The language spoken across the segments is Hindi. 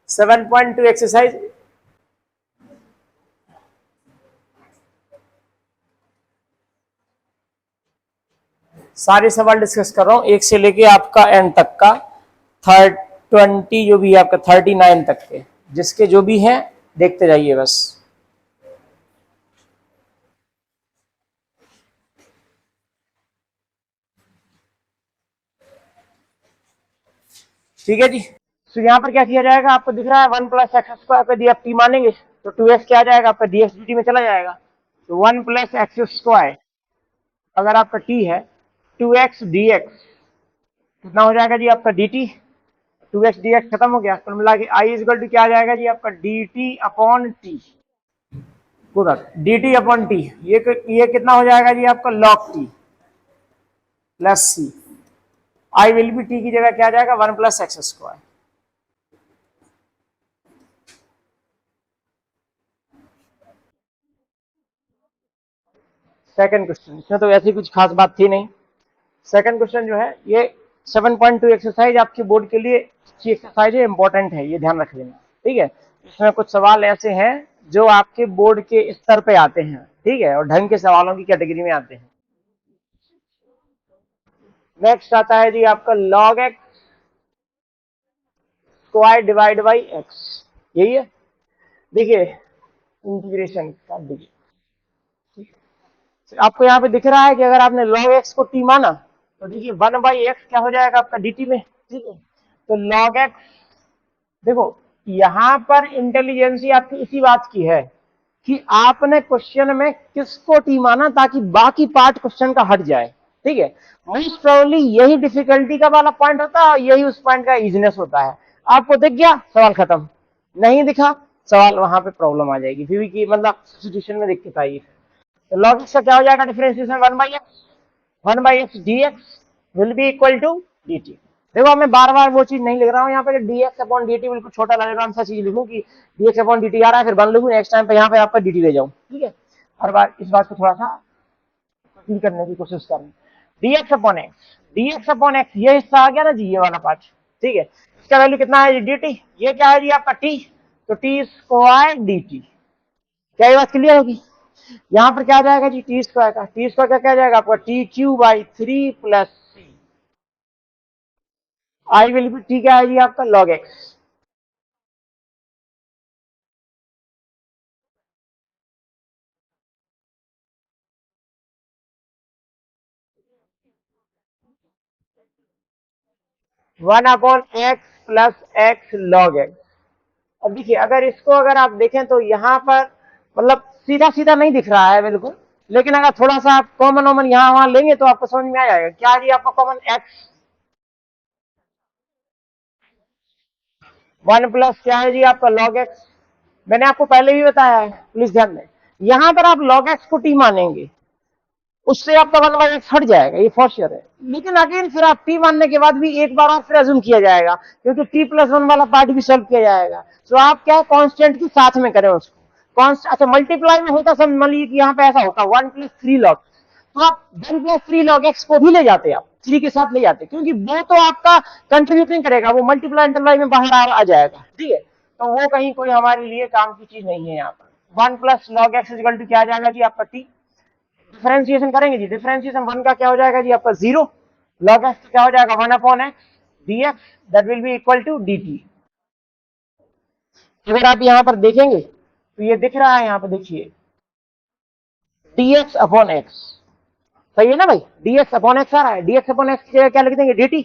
7.2 एक्सरसाइज। सारे सवाल डिस्कस कर रहा हूं, एक से लेके आपका एंड तक का 20 जो भी है आपका 39 तक के, जिसके जो भी हैं देखते जाइए बस। ठीक है जी। तो यहाँ पर क्या किया जाएगा, आपको दिख रहा है 1 प्लस एक्स स्क्वायर पे डी एफ टी मानेंगे तो 2x क्या आ जाएगा आपका डी एक्स डी टी में चला जाएगा। तो 1 प्लस एक्स स्क्वायर अगर आपका t है 2x dx कितना हो जाएगा जी आपका dt। 2x dx खत्म हो गया, कुल मिला के i इक्वल टू क्या आ जाएगा जी आपका dt अपॉन टी। पूरा dt अपॉन टी, ये कितना हो जाएगा जी आपका log t plus c. I will be t की जगह क्या आ जाएगा 1 plus x square. Second question, इसमें तो वैसे कुछ खास बात थी नहीं। सेकंड क्वेश्चन जो है ये 7.2 एक्सरसाइज आपके बोर्ड के लिए अच्छी एक्सरसाइज है, इंपॉर्टेंट है, ये ध्यान रख लेना। ठीक है, इसमें कुछ सवाल ऐसे हैं जो आपके बोर्ड के स्तर पे आते हैं, ठीक है, और ढंग के सवालों की कैटेगरी में आते हैं। नेक्स्ट आता है जी आपका log x square divide by x, यही है। देखिए इंटीग्रेशन कर दीजिए, आपको यहाँ पे दिख रहा है कि अगर आपने log x को t माना तो देखिए 1 बाई एक्स क्या हो जाएगा आपका dt में। ठीक है, तो log x, देखो यहां पर इंटेलिजेंसी आपकी इसी बात की है कि आपने क्वेश्चन में किसको टी माना ताकि बाकी पार्ट क्वेश्चन का हट जाए। ठीक है, मोस्ट प्रोबेबली यही डिफिकल्टी का वाला पॉइंट होता है और यही उस पॉइंट का इजीनेस होता है। आपको दिख गया सवाल खत्म, नहीं दिखा सवाल वहां पे प्रॉब्लम आ जाएगी, फिर की मतलब सब्स्टिट्यूशन में दिक्कत आएगी। तो log x का क्या हो जाएगा differentiation 1 by x D x will be equal to D t. देखो मैं बार बार वो चीज नहीं लिख रहा हूँ यहाँ पे D X upon D T, बिल्कुल छोटा लगेगा, हम सा चीज लिखूँ कि D X upon D T आ रहा है, फिर बन लिखूँ नेक्स्ट टाइम पे यहाँ पे आपका डी टी ले जाऊँ। ठीक है, हर बार इस बात को थोड़ा सा क्लियर करने की कोशिश करें। डी एक्स अपॉन एक्स ये हिस्सा आ गया ना जी, ये वाला पार्ट। ठीक है, इसका वैल्यू कितना है जी डी टी, ये क्या है जी आपका टी, तो टी स्क्वायर डी टी। क्या ये बात क्लियर होगी। यहाँ पर क्या आ जाएगा जी टी स्क्वायर का, टी स्क्वायर का क्या आ जाएगा आपका t cube by 3 plus c. I will be t क्या है जी आपका log x। One upon x plus x log x। अब देखिए अगर इसको अगर आप देखें तो यहाँ पर मतलब सीधा सीधा नहीं दिख रहा है बिल्कुल, लेकिन अगर थोड़ा सा आप कॉमन वॉमन यहाँ वहां लेंगे तो आपको समझ में आ जाएगा। क्या जी आपका कॉमन x, 1 प्लस क्या है जी आपका log x। मैंने आपको पहले भी बताया है, प्लीज ध्यान दें, यहां पर आप log x को t मानेंगे उससे आपका 1 बाई एक्स हट जाएगा, ये फॉर श्योर है। लेकिन अगेन फिर आप टी मानने के बाद भी एक बार और फिर अज्यूम किया जाएगा क्योंकि टी प्लस 1 वाला पार्ट भी सॉल्व किया जाएगा। तो आप क्या कांस्टेंट के साथ में करें उसको अच्छा मल्टीप्लाई में होता, सब मान लीजिए कि यहाँ पे ऐसा होता 1 प्लस 3 log, तो आप 1 प्लस 3 log x को भी ले जाते, आप 3 के साथ ले जाते, क्योंकि वो तो आपका कंट्रीब्यूट नहीं करेगा, वो मल्टीप्लाई इंटरप्लाई में बाहर आ जाएगा। ठीक है, तो वो कहीं कोई हमारे लिए काम की चीज नहीं है। यहाँ पर 1 plus log x equal to क्या आ जाएगा जी आपका टी, डिफरेंशिएशन करेंगे जी, डिफरेंशिएशन 1 का क्या हो जाएगा जी आपका 0, log x क्या हो जाएगा 1 upon x dx that will be equal to dt। अगर आप यहाँ पर देखेंगे तो ये दिख रहा है, यहाँ पर देखिए dx अपॉन एक्स, सही है ना भाई, dx अपॉन एक्स आ रहा है, dx अपॉन एक्स की जगह क्या लिख देंगे dt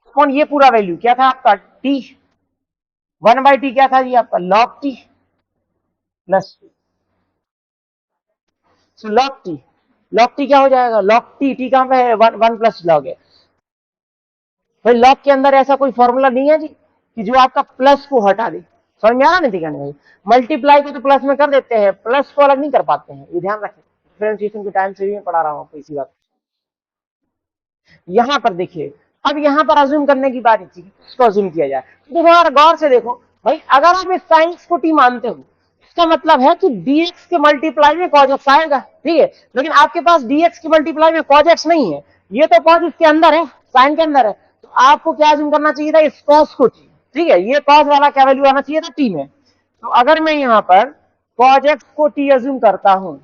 अपॉन ये पूरा वैल्यू क्या था आपका t, 1 बाई टी क्या था जी आपका log t plus log t क्या हो जाएगा log t कहां पे है 1 प्लस log x। भाई log के अंदर ऐसा कोई फॉर्मूला नहीं है जी कि जो आपका प्लस को हटा दे, समझ में आ रहा नहीं थी भाई, मल्टीप्लाई को तो प्लस में कर देते हैं, प्लस को अलग नहीं कर पाते हैं, ये ध्यान रखें। डिफरेंशिएशन के टाइम से भी मैं पढ़ा रहा हूं आपको इसी बात। यहां पर देखिए, अब यहां पर अज्यूम करने की बात थी, इसको अज्यूम किया जाए। तो यार गौर से देखो भाई, अगर आप इस साइंस को टी मानते हो इसका मतलब है कि dx के मल्टीप्लाई में cos x आएगा। ठीक है, लेकिन आपके पास dx के मल्टीप्लाई में cos x नहीं है, ये तो cos इसके अंदर है, साइन के अंदर है, तो आपको क्या अज्यूम करना चाहिए था, इस कॉस को टी, ठीक है, ये कॉस वाला क्या वैल्यू आना चाहिए था टी में। तो अगर मैं यहां पर कॉज एक्स को टी अज्यूम करता हूं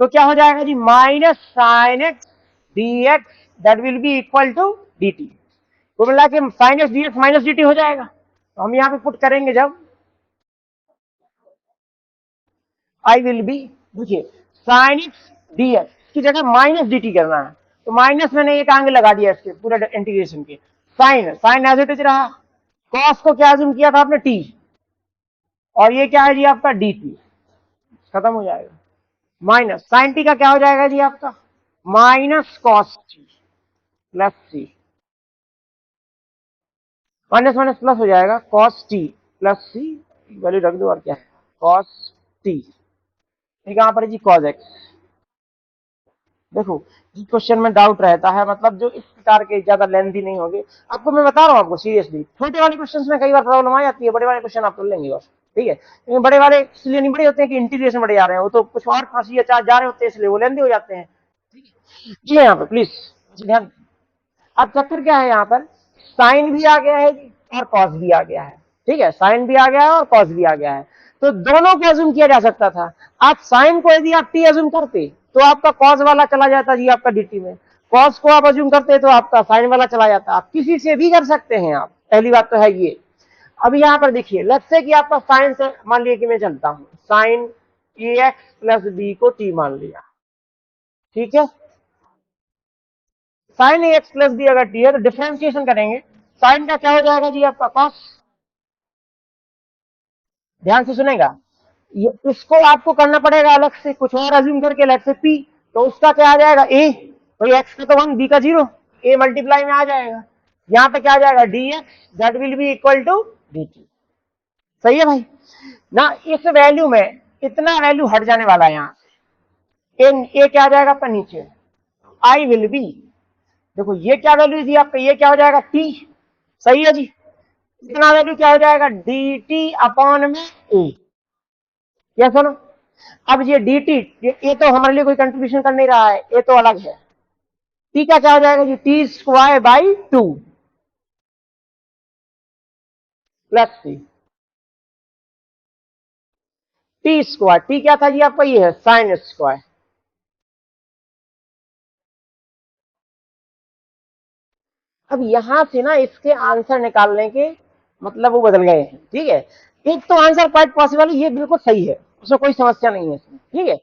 तो क्या हो जाएगा जी, minus sine X D x that will be equal to D T. तो मिला के sine X D X minus D T हो जाएगा। तो हम यहां पे पुट करेंगे जब आई विल बी, देखिए साइन एक्स डी एक्स की जगह माइनस डी टी करना है, तो माइनस मैंने एक आंगे लगा दिया इसके पूरे इंटीग्रेशन के। Sine sine as it is रहा, कॉस को क्या अज्यूम किया था आपने टी, और ये क्या है जी आपका डी टी, खत्म हो जाएगा। माइनस साइन टी का क्या हो जाएगा जी आपका माइनस कॉस टी प्लस सी, माइनस माइनस प्लस हो जाएगा कॉस टी प्लस सी, वैल्यू रख दो और क्या है कॉस टी, ठीक है, यहां पर जी कॉस एक्स। देखो जिस क्वेश्चन में डाउट रहता है, मतलब जो इस प्रकार के ज्यादा लेंथी नहीं होगी, आपको मैं बता रहा हूँ आपको सीरियसली, छोटे वाले क्वेश्चन में कई बार प्रॉब्लम आ जाती है, बड़े वाले क्वेश्चन आप कर लेंगे बस, ठीक है, क्योंकि बड़े वाले इसलिए नहीं बड़े होते हैं कि इंटीग्रेशन बड़े आ रहे हैं, वो तो कुछ और फंसी चार जा रहे होते हैं इसलिए वो लेंथी हो जाते हैं। जी यहाँ पे प्लीज ध्यान। अब चक्कर क्या है, यहाँ पर साइन भी आ गया है जी और कॉस भी आ गया है, ठीक है, साइन भी आ गया है और कॉस भी आ गया है, तो दोनों को अज्यूम किया जा सकता था। आप साइन को यदि आप टी अज्यूम करते तो आपका कॉस वाला चला जाता जी आपका डीटी में, कॉस को आप अज्यूम करते तो आपका साइन वाला चला जाता। आप किसी से भी कर सकते हैं आप, पहली बात तो है ये। अब यहाँ पर देखिए लेट्स से कि आपका साइन से मान लिया कि मैं चलता हूं, साइन ए एक्स प्लस बी को टी मान लिया, ठीक है, साइन ए एक्स प्लस बी अगर टी है तो डिफरेंशिएशन करेंगे, साइन का क्या हो जाएगा जी आपका कॉस, ध्यान से सुनेगा, इसको आपको करना पड़ेगा अलग से कुछ और अज्यूम करके, लेट्स से पी, तो उसका क्या आ जाएगा ए, तो एक्स का तो 1 बी का 0, ए मल्टीप्लाई में आ जाएगा, यहां पे क्या आ जाएगा d x that will be equal to D t. सही है भाई ना, इस वैल्यू में इतना वैल्यू हट जाने वाला है, यहां से ए क्या आ जाएगा आपका नीचे, आई विल बी, देखो ये क्या वैल्यू थी आपका, ये क्या हो जाएगा टी, सही है जी, इतना वैल्यू क्या हो जाएगा डी टी अपॉन में ए, क्या सुनो, अब ये डी टी ये तो हमारे लिए कोई कंट्रीब्यूशन कर नहीं रहा है, ये तो अलग है, टी का क्या हो जाएगा जी t square by 2 plus c, t square, t क्या था जी आपका ये है साइन स्क्वायर, अब यहां से ना इसके आंसर निकालने के मतलब वो बदल गए हैं, ठीक है, एक तो आंसर क्वाइट पॉसिबल है, ये बिल्कुल सही है, उसमें कोई समस्या नहीं है इसमें, ठीक है।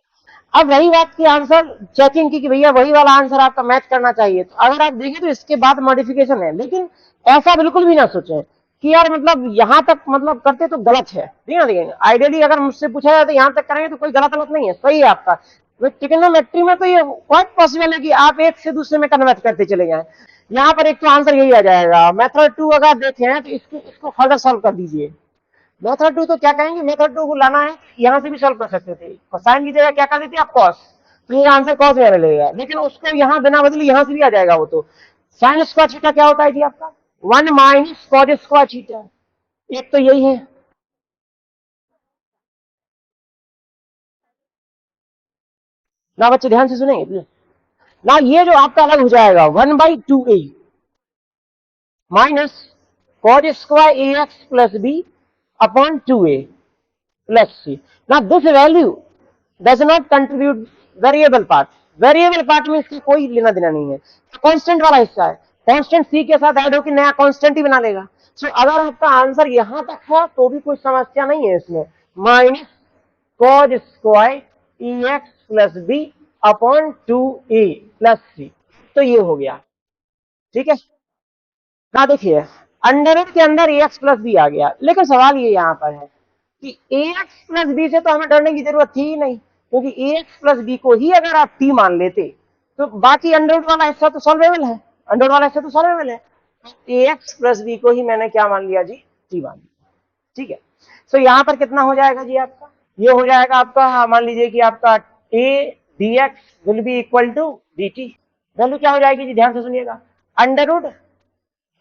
अब रही बात की आंसर चेकिंग की कि भैया वही वाला आंसर आपका मैच करना चाहिए, तो अगर आप देखें तो इसके बाद मॉडिफिकेशन है, लेकिन ऐसा बिल्कुल भी ना सोचें कि यार मतलब यहां तक मतलब करते तो गलत है, ठीक है, देखिए आइडियली अगर मुझसे पूछा जाए तो यहां तक करेंगे तो कोई गलत गलत नहीं है, सही है आपका। ट्रिग्नोमेट्री में तो ये क्वाइट पॉसिबल है कि आप एक से दूसरे में कन्वर्ट करते चले जाएं, यहाँ पर एक तो आंसर यही आ जाएगा। मेथड 2 अगर देखें तो इसको फर्दर सॉल्व कर दीजिए। मेथड 2 तो क्या कहेंगे, मेथड 2 को लाना है, यहाँ से भी सॉल्व कर सकते थे, साइन की जगह क्या कर देते आप कॉस, तो ये आंसर कॉस में मिलेगा, लेकिन उसको यहाँ बिना बदले यहाँ से भी आ जाएगा वो, तो साइन स्क्वायर थीटा क्या होता है जी आपका 1 माइनस कॉस स्क्वायर थीटा, एक तो यही है ना, बच्चे ध्यान से सुनेंगे ना, ये जो आपका अलग हो जाएगा 1/2a minus cos square ax plus b upon 2a plus c. Now this value does not contribute variable part. Variable part में इसकी कोई लेना देना नहीं है, कांस्टेंट वाला हिस्सा है, कांस्टेंट सी के साथ ऐड होकर नया कांस्टेंट ही बना लेगा। सो अगर आपका आंसर यहां तक है तो भी कोई समस्या नहीं है इसमें, minus cos square X plus B upon 2a plus C, तो ये हो गया, ठीक है ना। देखिए अंडर रूट के अंदर ए एक्स प्लस बी आ गया, लेकिन सवाल ये यहाँ पर है कि ए एक्स प्लस बी से तो हमें डरने की जरूरत थी ही नहीं, क्योंकि ए एक्स प्लस बी को ही अगर आप टी मान लेते तो बाकी अंडर रूट वाला हिस्सा तो सॉल्वेबल है, अंडर रूट वाला हिस्सा तो सॉल्वेबल है, ए एक्स प्लस बी को ही मैंने क्या मान लिया जी टी मान लिया, ठीक है। सो यहाँ पर कितना हो जाएगा जी आपका, ये हो जाएगा आपका, मान लीजिए कि आपका a d x will be equal to D t, value क्या हो जाएगी जी ध्यान से सुनिएगा, अंडर रूट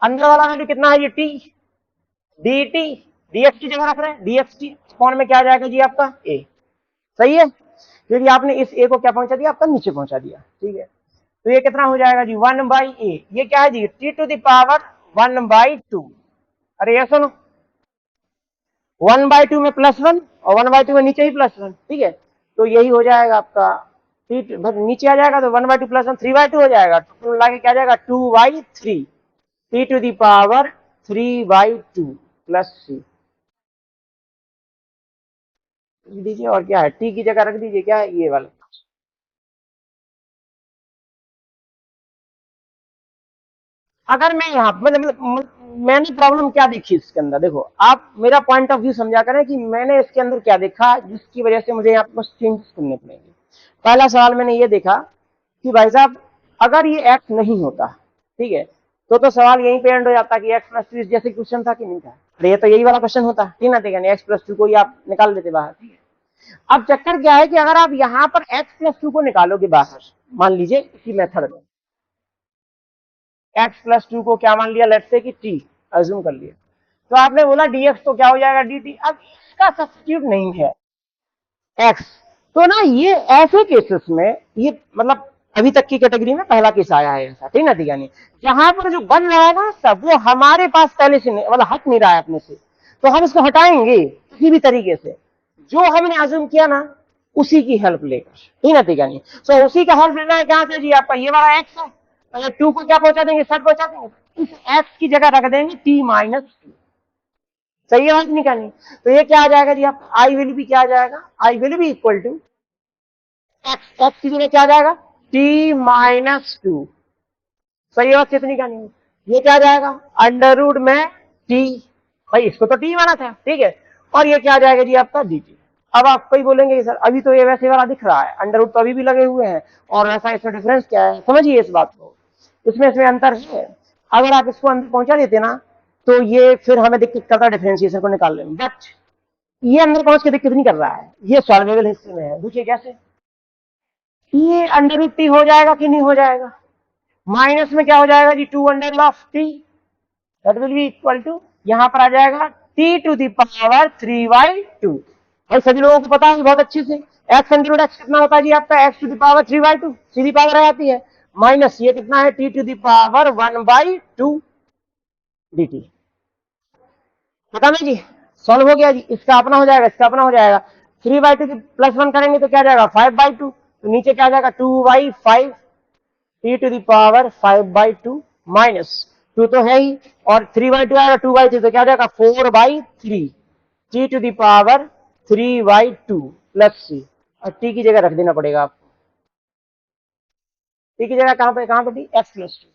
अंदर वाला वैल्यू कितना है ये टी, डी टी डीएक्स की जगह रख रहे हैं, डीएक्स टी कौन में क्या आ जाएगा जी आपका ए, सही है, क्योंकि आपने इस ए को क्या पहुंचा दिया आपका नीचे पहुंचा दिया, ठीक है। तो ये कितना हो जाएगा जी 1/a। ये क्या है जी t टू द पावर 1/2। अरे ये सुनो 1/2 में +1 और 1/2 में नीचे ही +1, ठीक है। तो यही हो जाएगा आपका नीचे आ जाएगा तो 1/2 +1 3/2 हो जाएगा। तो मिला के क्या जाएगा 2/3 t to the power 3/2 plus c दीजिए। और क्या है t की जगह रख दीजिए, क्या है ये वाला। अगर मैं यहाँ मैंने प्रॉब्लम क्या देखी इसके अंदर, देखो आप मेरा पॉइंट ऑफ व्यू समझा करें कि मैंने इसके अंदर क्या देखा जिसकी वजह से मुझे यहाँ पर चेंजेस करने पड़ेंगे। पहला सवाल मैंने ये देखा कि भाई साहब अगर ये एक्स नहीं होता, ठीक है, तो सवाल यहीं पे एंड हो जाता कि एक्स प्लस टू जैसे क्वेश्चन था कि नहीं था। अरे ये तो यही वाला क्वेश्चन होता, ठीक ना, ठीक है, एक्स प्लस टू को ही आप निकाल देते बाहर, ठीक है। अब चक्कर क्या है कि अगर आप यहाँ पर एक्स प्लस टू को निकालोगे बाहर, मान लीजिए इसी मेथड में एक्स प्लस टू को क्या मान लिया, लेट्स से कि टी अज्यूम कर लिया, तो आपने बोला dx तो क्या हो जाएगा dt। अब इसका सब्स्टिट्यूट नहीं है x, तो ना ये ऐसे केसेस में ये मतलब अभी तक की कैटेगरी में पहला केस आया है ऐसा, ठीक ना, ठीक है। नहीं जहां पर जो बन रहा है ना सब वो हमारे पास पहले से नहीं, मतलब हट नहीं रहा है अपने से, तो हम इसको हटाएंगे किसी भी तरीके से, जो हमने अज्यूम किया ना उसी की हेल्प लेकर, ठीक ना, ठीक है। नहीं सो उसी का हेल्प लेना है कहां से जी, आपका ये वाला x है, अगर 2 को क्या पहुंचा देंगे, सट पहुंचा देंगे, इस x की जगह रख देंगे t-2। सही है बात नहीं कहनी। तो ये क्या आ जाएगा जी, आप आई विल भी क्या आ जाएगा, आई विल भी इक्वल टू एक्स, एक्स की जगह क्या आ जाएगा t-2। सही बात कितनी कहनी है, ये क्या आ जाएगा अंडर रूट में t, भाई इसको तो t माना था, ठीक है, और ये क्या आ जाएगा जी आपका dt। अब आप कोई बोलेंगे सर अभी तो ये वैसे वाला दिख रहा है, अंडर रूट तो अभी भी लगे हुए हैं, और ऐसा इसमें डिफरेंस क्या है, समझिए इस बात को, इसमें अंतर है। अगर आप इसको अंदर पहुंचा देते ना तो ये फिर हमें दिक्कत करता है डिफरेंशिएशन को निकालने में, बट ये अंदर पहुंच के दिक्कत नहीं कर रहा है, ये सॉल्वेबल हिस्से में है। देखिए कैसे, ये अंडर रूट टी हो जाएगा कि नहीं हो जाएगा, माइनस में क्या हो जाएगा जी 2 that will be equal to, यहां पर आ जाएगा t टू द पावर 3/2। भाई सभी लोगों को पता है बहुत अच्छे से, x अंडर रूट x कितना होता है जी आपका x टू द पावर 3/2, सीधी पावर आ जाती है, माइनस ये कितना है t to the power 1/2 dt। पता नहीं जी, सॉल्व हो गया जी, इसका अपना हो जाएगा, इसका अपना हो जाएगा, 3/2 +1 करेंगे तो क्या जाएगा 5/2, तो नीचे क्या जाएगा 2/5 t to the power 5/2 minus 2 तो है ही, और 3/2 आएगा 2/3 तो क्या जाएगा 4/3 t to the power 3/2 plus c, और t की जगह रख देना पड़ेगा आपको, t की जगह कहां पे टी x प्लस 2।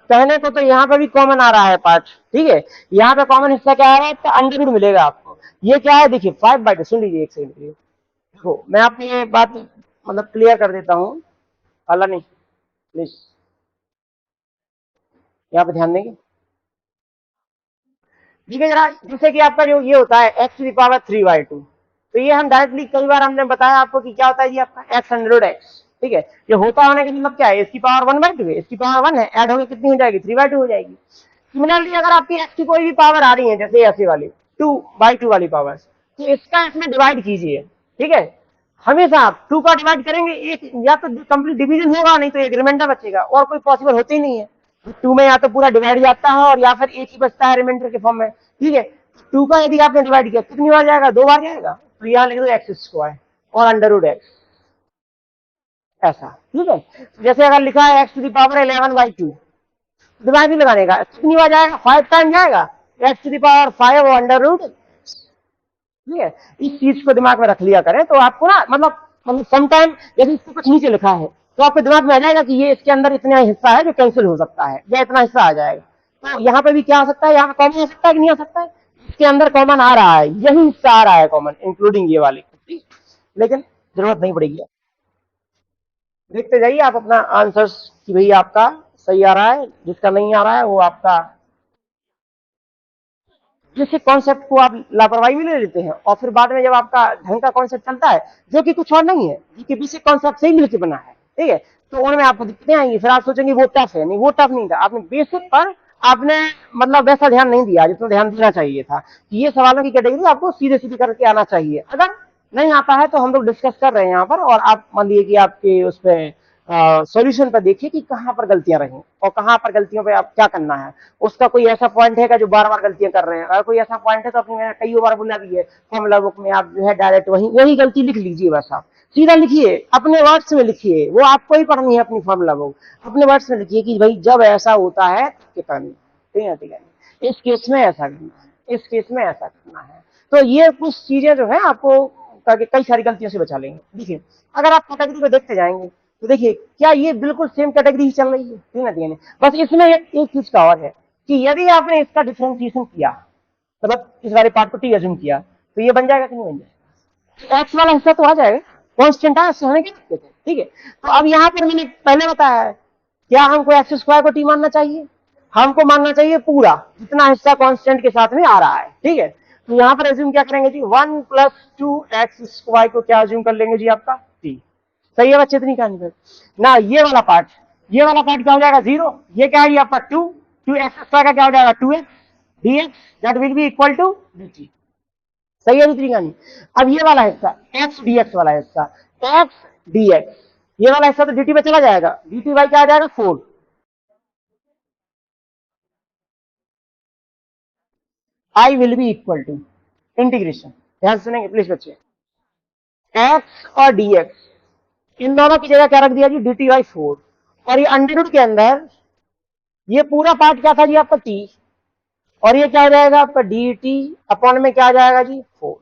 कहने को तो यहाँ पे भी कॉमन आ रहा है पार्ट, ठीक है, यहाँ पे कॉमन हिस्सा क्या आ रहा है, तो अंडर रूट मिलेगा आपको। ये क्या है देखिए 5/2, सुन लीजिए एक सेकंड के लिए, देखो मैं आपको ये बात मतलब क्लियर कर देता हूँ, अल्लाह नहीं प्लीज यहाँ पे ध्यान देंगे, ठीक है जरा। जैसे कि आपका जो ये होता है एक्स टू द पावर 3/2, तो ये हम डायरेक्टली कई बार हमने बताया आपको कि क्या होता है जी आपका एक्स अंडर रूट एक्स, ठीक है, ये होता होने का मतलब क्या है, इसकी पावर 1/2 है, इसकी पावर 1 है, ऐड होकर कितनी हो जाएगी 3/2 हो जाएगी। सिमिलरली अगर आपकी एक्स की कोई भी पावर आ रही है जैसे ऐसे वाली 2/2 वाली पावर, तो इसका इसमें डिवाइड कीजिए, ठीक है, हमेशा आप 2 का डिवाइड करेंगे, एक या तो कंप्लीट डिवीजन होगा, नहीं तो एक रिमाइंडर बचेगा, और कोई पॉसिबल होते ही नहीं है। 2 में या तो पूरा डिवाइड जाता है और या फिर एक ही बचता है रिमाइंडर के फॉर्म में, ठीक है। 2 का यदि आपने डिवाइड किया कितनी बार जाएगा, 2 बार जाएगा, तो यहाँ लिख दो x² और अंडर रूट एक्स, ऐसा, ठीक है। जैसे अगर लिखा है x टू द पावर 11/2, दिमाग भी लगाने का कितनी बार जाएगा 5 टाइम जाएगा, x टू द पावर 5 और अंडर रूट, ठीक है। इस चीज को दिमाग में रख लिया करें तो आपको ना मतलब सम टाइम यदि इसको कुछ नीचे लिखा है तो आपके दिमाग में आ जाएगा कि ये इसके अंदर इतना हिस्सा है जो कैंसिल हो सकता है, या इतना हिस्सा आ जाएगा, तो यहाँ पे भी क्या आ सकता है, यहाँ कॉमन आ सकता है कि नहीं आ सकता है, इसके अंदर कॉमन आ रहा है, यही हिस्सा आ रहा है कॉमन इंक्लूडिंग ये वाले, लेकिन जरूरत नहीं पड़ेगी, देखते जाइए आप अपना आंसर कि भाई आपका सही आ रहा है, जिसका नहीं आ रहा है वो आपका जैसे कॉन्सेप्ट को आप लापरवाही में ले लेते हैं, और फिर बाद में जब आपका ढंग का कॉन्सेप्ट चलता है जो कि कुछ और नहीं है, कि बेसिक कॉन्सेप्ट से ही मिलकर बना है, ठीक है, तो उनमें आपको दिक्कतें आएंगी, फिर आप सोचेंगे वो टफ है, नहीं वो टफ नहीं था, आपने बेसिक पर आपने मतलब वैसा ध्यान नहीं दिया जितना ध्यान देना चाहिए था। ये सवालों की कैटेगरी आपको सीधे सीधे करके आना चाहिए। अगर नहीं आता है तो हम लोग डिस्कस कर रहे हैं यहाँ पर, और आप मान लीजिए कि आपके उस पर सॉल्यूशन पर देखिए कि कहाँ पर गलतियां रही और कहाँ पर गलतियों पे आप क्या करना है। उसका कोई ऐसा पॉइंट है जो बार बार गलतियां कर रहे हैं, अगर कोई ऐसा पॉइंट है तो अपनी मैंने कई बार बोला भी है, फॉर्मूला बुक में आप जो है डायरेक्ट वही गलती लिख लीजिए। बस आप सीधा लिखिए, अपने वर्ड्स में लिखिए, वो आपको ही पढ़नी है अपनी फॉर्मूला बुक, अपने वर्ड्स में लिखिए कि भाई जब ऐसा होता है तो करना, ठीक है, इस केस में ऐसा करना है, इस केस में ऐसा करना है। तो ये कुछ चीजें जो है आपको कई सारी गलतियों से बचा लेंगे। देखिए अगर आप कैटेगरी को देखते जाएंगे तो देखिए क्या ये बिल्कुल सेम कैटेगरी ही चल रही है, ठीक है। बस इसमें एक चीज का और है कि यदि आपने इसका डिफ्रेंसिएशन किया, मतलब इस वाले पार्ट को टी अज्यूम किया, तो ये बन जाएगा कि नहीं बन जाएगा? एक्स वाला हिस्सा तो आ जाएगा, कॉन्स्टेंट है, होने के सकते थे, ठीक है। तो अब यहाँ पर मैंने पहले बताया है, क्या हमको एक्स स्क्वायर को टी मानना चाहिए? हमको मानना चाहिए पूरा, जितना हिस्सा कांस्टेंट के साथ में आ रहा है, ठीक है। तो यहाँ पर एज्यूम क्या करेंगे जी, 1 + 2x² को क्या एज्यूम कर लेंगे जी, आपका टी। सही है बच्चे, इतनी कहानी पर ना। ये वाला पार्ट क्या हो जाएगा, 0। ये क्या है आपका 2x² का क्या हो जाएगा, 2x dx that will be equal to dt। सही है दूसरी कहानी। अब ये वाला हिस्सा x dx वाला हिस्सा, x dx ये वाला हिस्सा तो dt पे चला जाएगा, dt बाई क्या आ जाएगा, 4। I will be equal to integration, ध्यान सुनेंगे प्लीज बच्चे, x और dx इन दोनों की जगह क्या रख दिया जी, dt बाई 4। और ये अंडर रूट के अंदर ये पूरा पार्ट क्या था जी आपका t, और ये क्या हो जाएगा आपका dt अपॉन में क्या आ जाएगा जी, 4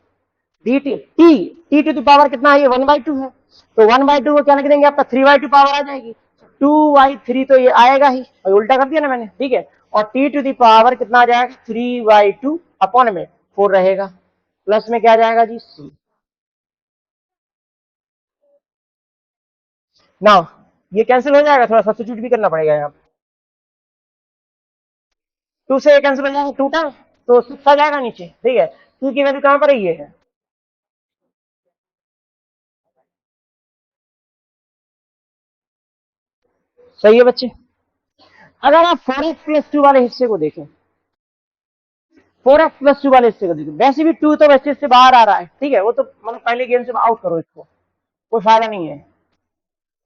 dt। t to the power कितना है, ये 1/2 है, तो 1/2 को क्या लिख देंगे आपका 3/2 पावर आ जाएगी, 2/3 तो ये आएगा ही, और उल्टा कर दिया ना मैंने, ठीक है। और t टू द पावर कितना आ जाएगा, 3/2 अपॉन में 4 रहेगा, प्लस में क्या आ जाएगा जी, c। ना ये कैंसिल हो जाएगा, थोड़ा सब्स्टिट्यूट भी करना पड़ेगा यहाँ पे, 2 से कैंसिल हो जाएगा, 2 टाइम तो 6 आ जाएगा नीचे, ठीक है। 2 की वैल्यू कहां पर है, ये है। सही है बच्चे। अगर आप 4x+2 वाले हिस्से को देखें, 4x+2 वाले हिस्से को देखें, वैसे भी 2 तो वैसे से बाहर आ रहा है, ठीक है, वो तो मतलब पहले गेम से आउट करो इसको, कोई फायदा नहीं है,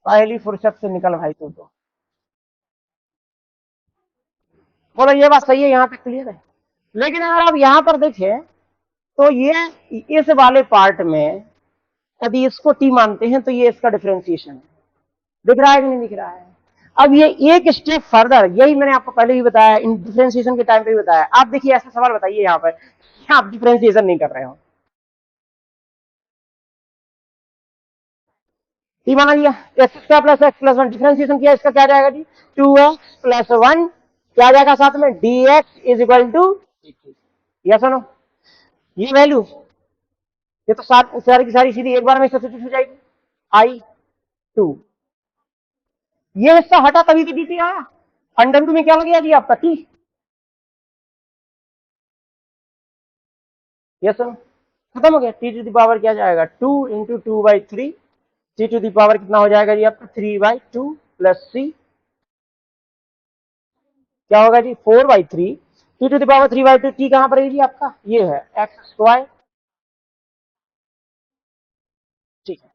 पहली फुर्सत से निकल भाई तो बोलो ये बात सही है, यहाँ तक क्लियर है। लेकिन अगर आप यहाँ पर देखें तो ये इस वाले पार्ट में यदि इसको टी मानते हैं तो ये इसका डिफ्रेंसिएशन है, दिख रहा है कि नहीं दिख रहा है। अब ये एक स्टेप फर्दर, यही मैंने आपको पहले भी बताया, इन डिफ्रेंसिएशन के टाइम पे भी बताया। आप देखिए ऐसा सवाल बताइए यहाँ पर, आप डिफ्रेंसिएशन नहीं कर रहे हो, टी माना लिया, x² + x+1 डिफ्रेंसिएशन किया, इसका क्या जाएगा जी, 2x + 1 क्या जाएगा साथ में, dx इज इक्वल टू, या सुनो ये वैल्यू, ये तो सारी की सारी सीधी एक बार में सब्स्टिट्यूट हो जाएगी, I2। ये हिस्सा हटा तभी की dt आया, अंडर रूट में क्या लग गया जी आपका t। यस सर, खत्म हो गया, टी टू द पावर क्या जाएगा, 2 × 2/3, टी टू द पावर कितना हो जाएगा जी आपका, 3/2 प्लस c क्या होगा जी, 4/3, t to the power 3/2, t कहां पर है जी आपका, ये है x², ठीक है।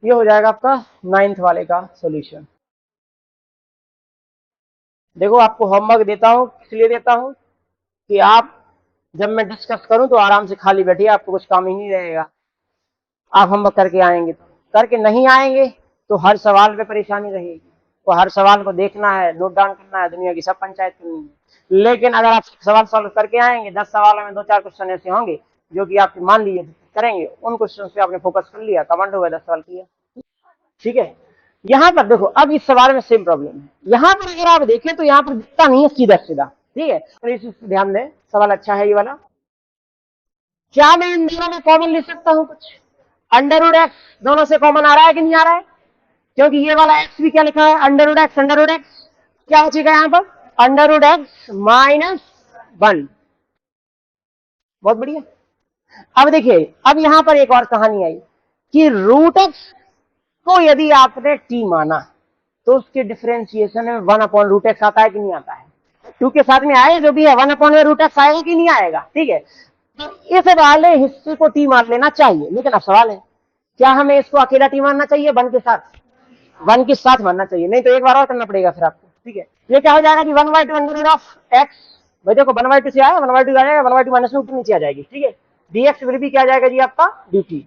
ये हो जाएगा आपका 9th वाले का सॉल्यूशन। देखो आपको होमवर्क देता हूं, इसलिए देता हूं कि आप जब मैं डिस्कस करूं तो आराम से खाली बैठिए, आपको कुछ काम ही नहीं रहेगा। आप होमवर्क करके आएंगे तो, करके नहीं आएंगे तो हर सवाल पे परेशानी रहेगी, तो हर सवाल को देखना है, नोट डाउन करना है, दुनिया की सब पंचायत करनी है। लेकिन अगर आप सवाल सॉल्व करके आएंगे, 10 सवालों में 2-4 क्वेश्चन ऐसे होंगे जो कि आप मान लीजिए करेंगे, उन क्वेश्चन पे आपने फोकस कर लिया, कमांड हो गया, 10 सवाल किया, ठीक है। यहाँ पर देखो, अब इस सवाल में सेम प्रॉब्लम है, यहाँ पर अगर आप देखें तो यहाँ पर दिखता नहीं है सीधा सीधा, ठीक है, तो इस ध्यान दें, सवाल अच्छा है ये वाला। क्या मैं इन दोनों में कॉमन ले सकता हूं कुछ, √x दोनों से कॉमन आ रहा है कि नहीं आ रहा है, क्योंकि ये वाला x भी क्या लिखा है, √x क्या हो चुका है यहाँ पर, √x - 1, बहुत बढ़िया। अब देखिए, अब यहां पर एक और कहानी आई कि √x को यदि आपने t माना, तो उसके डिफरेंशिएशन में 1/√x आता है कि नहीं आता है? 2 के साथ में आए जो भी है 1/√x आएगा कि नहीं आएगा? ठीक है, तो इस वाले हिस्से को टी मान लेना चाहिए। लेकिन अब सवाल है, क्या हमें इसको अकेला टी मानना चाहिए 1 के साथ? 1 के साथ मानना चाहिए, नहीं तो एक बार और करना पड़ेगा फिर आपको। ठीक है, ये क्या हो जाएगा कि 1/2 भाई देखो 1/2 से आया 1/2 आ जाएगा, 1/2 माइनस में ऊपर नीचे आ जाएगी। ठीक है, dx विल भी क्या आ जाएगा जी आपका dt।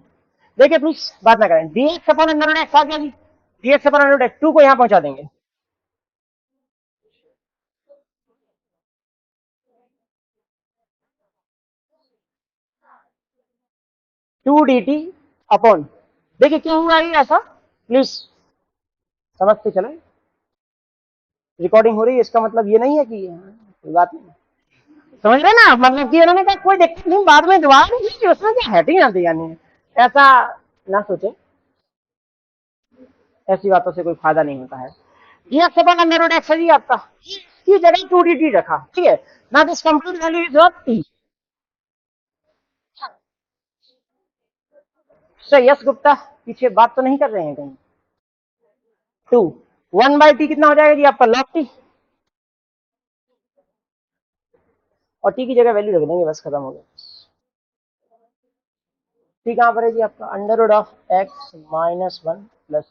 देखिए प्लीज बात ना करें, dx/√x आ गया जी, dx/√x 2 को यहां पहुंचा देंगे, 2 dt अपॉन, देखिए क्यों हुआ ये ऐसा, प्लीज समझते चले। रिकॉर्डिंग हो रही है, इसका मतलब ये नहीं है कि कोई बात नहीं, समझ रहे ना, मतलब कि उन्होंने कहा कोई दिक्कत नहीं, बाद में दोबारा नहीं की, उसमें क्या हेटिंग आती यानी ऐसा ना सोचे, ऐसी बातों से कोई फायदा नहीं होता है। ये x/√x है जी आपका, की जगह 2 dt रखा। ठीक है, ना this complete value is not t। Sir yes Gupta, पीछे बात तो नहीं कर रहे हैं कहीं? 2 1/t कितना हो जाएगा जी आपका log t, और t की जगह वैल्यू रख देंगे, बस खत्म हो गया। t कहां पर है जी आपका √(x-1 + t)।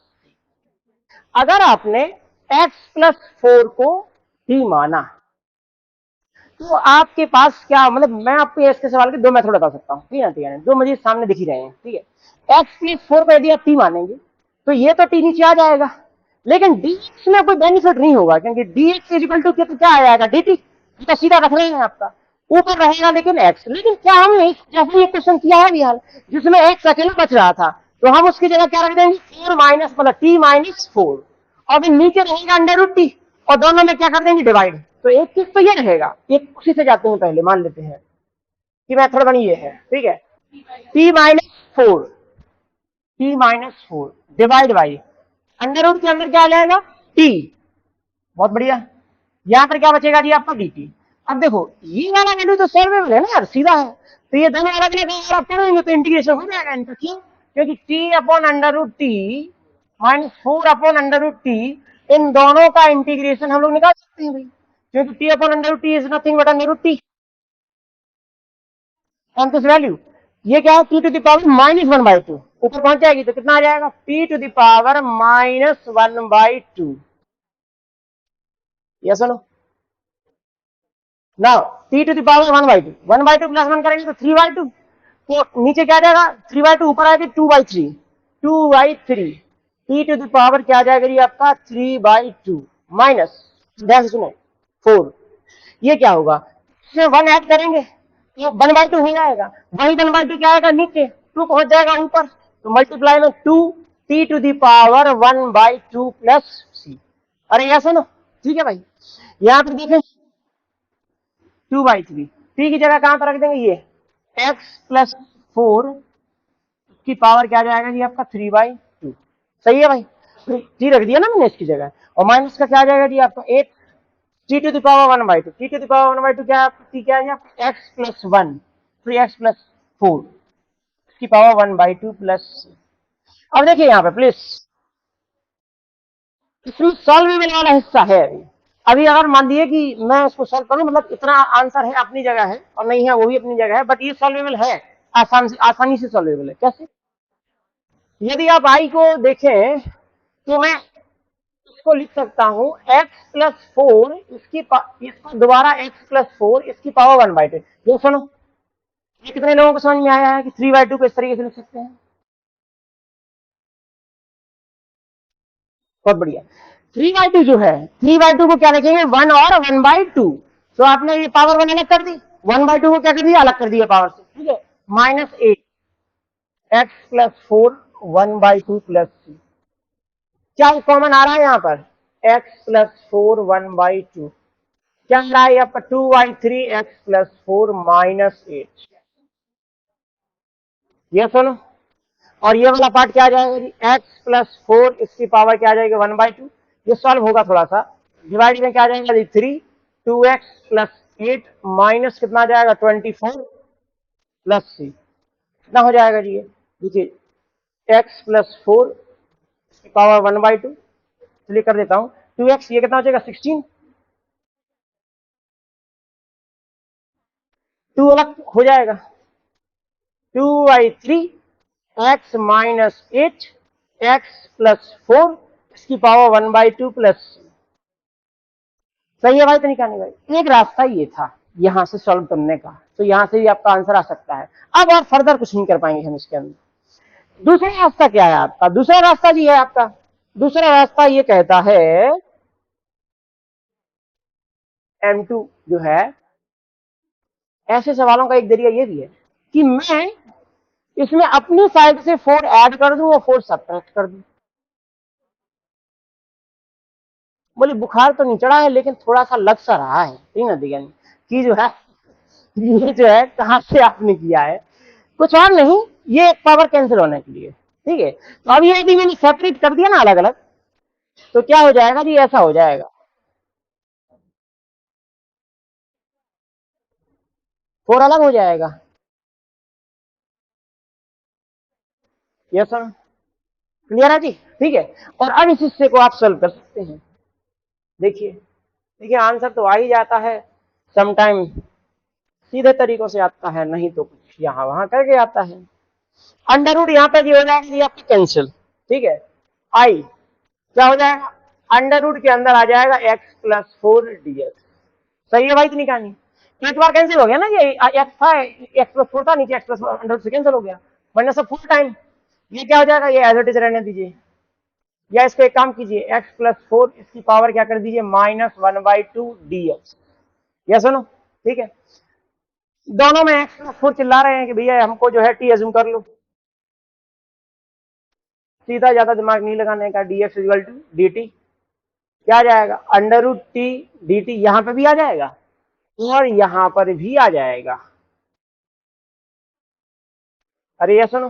अगर आपने x+4 को t माना तो आपके पास क्या, मतलब मैं आपको इसके सवाल के 2 मेथड बता सकता हूँ। ठीक है, 2 मुझे सामने दिख ही रहे हैं। ठीक है, x+4 को यदि आप t मानेंगे तो ये तो t नीचे आ जाएगा, लेकिन dx में कोई बेनिफिट नहीं होगा, क्योंकि dx इक्वल टू क्या आ जाएगा dt, तो सीधा रख रहे हैं आपका ऊपर रहेगा लेकिन x। लेकिन क्या हमने जैसे ये क्वेश्चन किया है बिहार जिसमें x अकेला बच रहा था, तो हम उसकी जगह क्या रख देंगे 4 माइनस मतलब t-4, और फिर नीचे रहेगा √t, और दोनों में क्या कर देंगे डिवाइड। तो एक चीज तो ये रहेगा, एक उसी से जाते हैं, पहले मान लेते हैं कि मेथड बनी ये है। ठीक है, t-4 डिवाइड बाई √, के अंदर क्या आ जाएगा t। बहुत बढ़िया, यहां पर क्या बचेगा जी आपका dt। अब देखो ये वाला वैल्यू तो सॉल्वेबल है ना यार, सीधा है, तो ये दोनों अलग अलग आप करेंगे तो इंटीग्रेशन हो जाएगा इनका। क्यों? क्योंकि t/√t-4/√t इन दोनों का इंटीग्रेशन हम लोग निकाल सकते हैं भाई, क्योंकि t/√t is nothing but √t on this value. ये क्या है t⁻⁻1/2, ऊपर पहुंच जाएगी तो कितना आ जाएगा t⁻⁻1/2। Yes no, now t⁻1/2, 1/2 plus 1 करेंगे तो 3/2, तो नीचे क्या आ जाएगा 3/2, ऊपर आएगी 2/3, 2/3 t टू द पावर क्या आ जाएगा जी आपका 3/2 माइनस, ध्यान से सुनो 4। ये क्या होगा, इसमें 1 ऐड करेंगे तो 1/2 हो जाएगा, वही 1/2 क्या आएगा नीचे, 2 पहुंच जाएगा ऊपर, तो मल्टीप्लाई में 2 t to the power 1/2 plus c। अरे ऐसा ना, ठीक है भाई, यहां पर देखें 2/3, t की जगह कहां पर रख देंगे, ये x+4 की पावर क्या जाएगा जी आपका 3/2। सही है भाई, t रख दिया ना मैंने इसकी जगह, और माइनस का क्या आ जाएगा जी आपका 8 t to the power 1/2, t to the power 1/2 क्या है, t क्या है आपका x+1, 3x+4 की पावर 1/2 प्लस। अब देखिए यहाँ पे प्लीज, इसमें सॉल्वेबल वाला हिस्सा है अभी अगर मान लिया कि मैं इसको सॉल्व करूं, मतलब इतना आंसर है अपनी जगह है और नहीं है वो भी अपनी जगह है, बट ये सॉल्वेबल है, आसानी से सॉल्वेबल है। कैसे, यदि आप आई को देखें तो मैं इसको लिख सकता हूं x+4 इसको दोबारा x+4 इसकी पावर 1/2। ये सुनो, ये कितने लोगों को समझ में आया है कि 3/2 को इस तरीके से लिख सकते हैं? बहुत बढ़िया। 3/2 जो है, 3/2 को क्या लिखेंगे 1 और 1/2, तो आपने ये पावर 1 अलग कर दी, 1/2 को क्या कर दिया, अलग कर दिया पावर से। ठीक है, -8 x+4 1/2 प्लस c, क्या कॉमन आ रहा है यहाँ पर x+4 1/2, क्या आ रहा है आपका 2/3 x+4 -8। ये सुनो, और ये वाला पार्ट क्या आ जाएगा जी x+4 इसकी पावर क्या आ जाएगी 1/2। ये सॉल्व होगा थोड़ा सा, डिवाइड में क्या आ जाएगा जी 3, 2x+8 माइनस कितना आ जाएगा 24 प्लस c, कितना हो जाएगा जी ये, देखिए x+4 इसकी पावर 1/2 चलिए कर देता हूं, 2x ये कितना हो जाएगा 16, 2 अलग हो जाएगा, 2/3 x माइनस 8 x प्लस 4 इसकी पावर 1/2 प्लस, सही है भाई? तो निकालने भाई एक रास्ता ये था यहां से सॉल्व करने का, तो यहां से भी आपका आंसर आ सकता है। अब और फर्दर कुछ नहीं कर पाएंगे हम इसके अंदर। दूसरा रास्ता क्या है आपका? दूसरा रास्ता जी है आपका, दूसरा रास्ता ये कहता है M2 जो है, ऐसे सवालों का एक जरिया ये भी है कि मैं इसमें अपनी साइड से 4 ऐड कर दूं और 4 सब्ट्रैक्ट कर दूं। बोले बुखार तो नहीं चढ़ा है लेकिन थोड़ा सा लग सा रहा है, ठीक ना दिया कि जो है ये जो है कहां से आपने किया है, कुछ और नहीं, ये पावर कैंसिल होने के लिए, ठीक है। तो अब ये यदि मैंने सेपरेट कर दिया ना अलग अलग, तो क्या हो जाएगा जी, ऐसा हो जाएगा, 4 अलग हो जाएगा, ये सर क्लियर है जी, ठीक है। और अब इस हिस्से को आप सॉल्व कर सकते हैं। देखिए देखिए आंसर तो आ ही जाता है, समटाइम सीधे तरीकों से आता है, नहीं तो कुछ यहाँ वहां करके आता है। अंडर रूट यहाँ पे हो जाएगा जी आपकी कैंसिल, ठीक है। आई क्या हो जाएगा, अंडर रूट के अंदर आ जाएगा x प्लस 4 dx, सही है भाई? इतनी कहानी एक बार कैंसिल हो गया ना, ये x था, x प्लस 4 था, नीचे x प्लस अंडर रूट से कैंसिल हो गया, वरना सब फुल टाइम। ये क्या हो जाएगा, ये एज इट इज रहने दीजिए, या इसको एक काम कीजिए, x प्लस 4 इसकी पावर क्या कर दीजिए -1/2 dx, या सुनो, ठीक है। दोनों में x प्लस 4 चिल्ला रहे हैं कि भैया हमको जो है t एज्यूम कर लो, सीधा ज्यादा दिमाग नहीं लगाने का, dx इक्वल टू dt क्या आ जाएगा, अंडर रूट टी dt, यहां पे भी आ जाएगा और यहां पर भी आ जाएगा। अरे ये सुनो,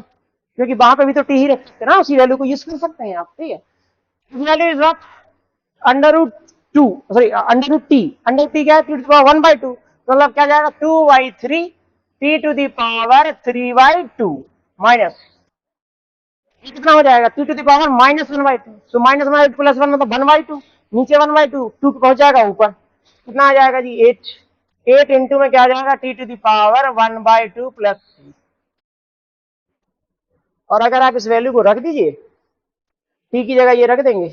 क्योंकि वहां पे भी तो टी ही रख सकते हैं ना, उसी वैल्यू को यूज कर सकते हैं आप, ठीक है। Value is what, under root 2, sorry under root t, under root t क्या है, टी टू द पावर 1/2, मतलब क्या जाएगा 2/3 t to the power 3/2 minus, कितना हो जाएगा, t to the power -1/2, so -1/2 plus 1 मतलब 1/2, नीचे 1/2, 2 पहुंच जाएगा ऊपर, कितना आ जाएगा जी 8, 8 इंटू में क्या आ जाएगा t to the power 1/2 plus, और अगर आप इस वैल्यू को रख दीजिए, टी की जगह ये रख देंगे,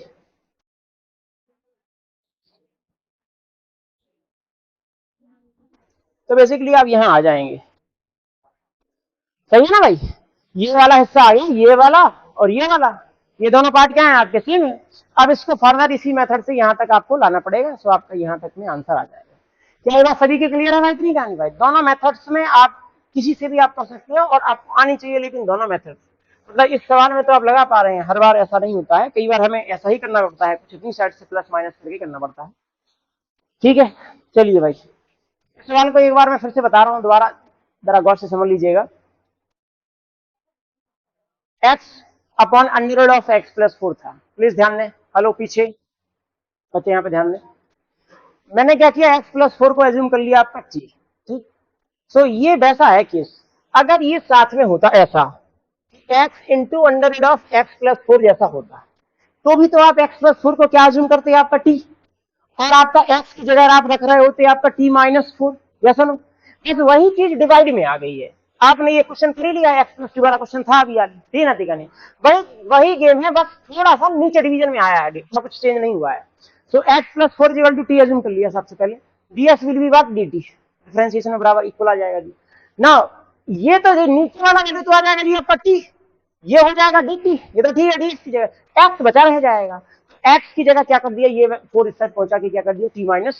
तो बेसिकली आप यहां आ जाएंगे, सही है ना भाई? ये वाला हिस्सा आ गया, ये वाला और ये वाला, ये दोनों पार्ट क्या है आपके सेम है। अब इसको फर्दर इसी मेथड से यहां तक आपको लाना पड़ेगा, सो आपका यहां तक में आंसर आ जाएगा। क्या ये बात सभी के क्लियर है भाई? इतनी कहानी भाई, दोनों मेथड्स में आप किसी से भी आप कर सकते हो और आपको आनी चाहिए, लेकिन दोनों मेथड, मतलब इस सवाल में तो आप लगा पा रहे हैं, हर बार ऐसा नहीं होता है, कई बार हमें ऐसा ही करना पड़ता है, कुछ इतनी साइड से प्लस माइनस करके करना पड़ता है, ठीक है। चलिए भाई, इस सवाल को एक बार मैं फिर से बता रहा हूँ, दोबारा जरा गौर से समझ लीजिएगा। x upon under root of x plus 4 था, प्लीज ध्यान दें, हेलो पीछे बच्चे यहाँ पे ध्यान दें, मैंने क्या किया, x प्लस 4 को एज्यूम कर लिया आपका t, ठीक। सो ये वैसा है केस, अगर ये साथ में होता ऐसा, x into under root of x plus 4 जैसा होता, तो भी तो आप x प्लस 4 को क्या एज्यूम करते हैं, आपका t, और आपका x की जगह आप रख रहे होते आपका t-4, जैसा ना, इस वही चीज डिवाइड में आ गई है, आपने ये क्वेश्चन कर लिया, एक्स प्लस 2 वाला क्वेश्चन था अभी तीन अधिका नहीं, वही गेम है, बस थोड़ा सा नीचे डिवीजन में आया है, कुछ चेंज नहीं हुआ है। So X plus 4 equal to T assume कर लिया सबसे पहले, D X will be what dt, differentiation में बराबर इक्वल आ जाएगा जी ना, ये तो जो नीचे वाला वैल्यू तो आ जाएगा जी आपका टी, ये हो जाएगा dt, ये तो ठीक है, dx की जगह एक्स बचा रह जाएगा, एक्स की जगह क्या कर दिया, ये 4 इस साइड पहुंचा के क्या कर दिया t-4,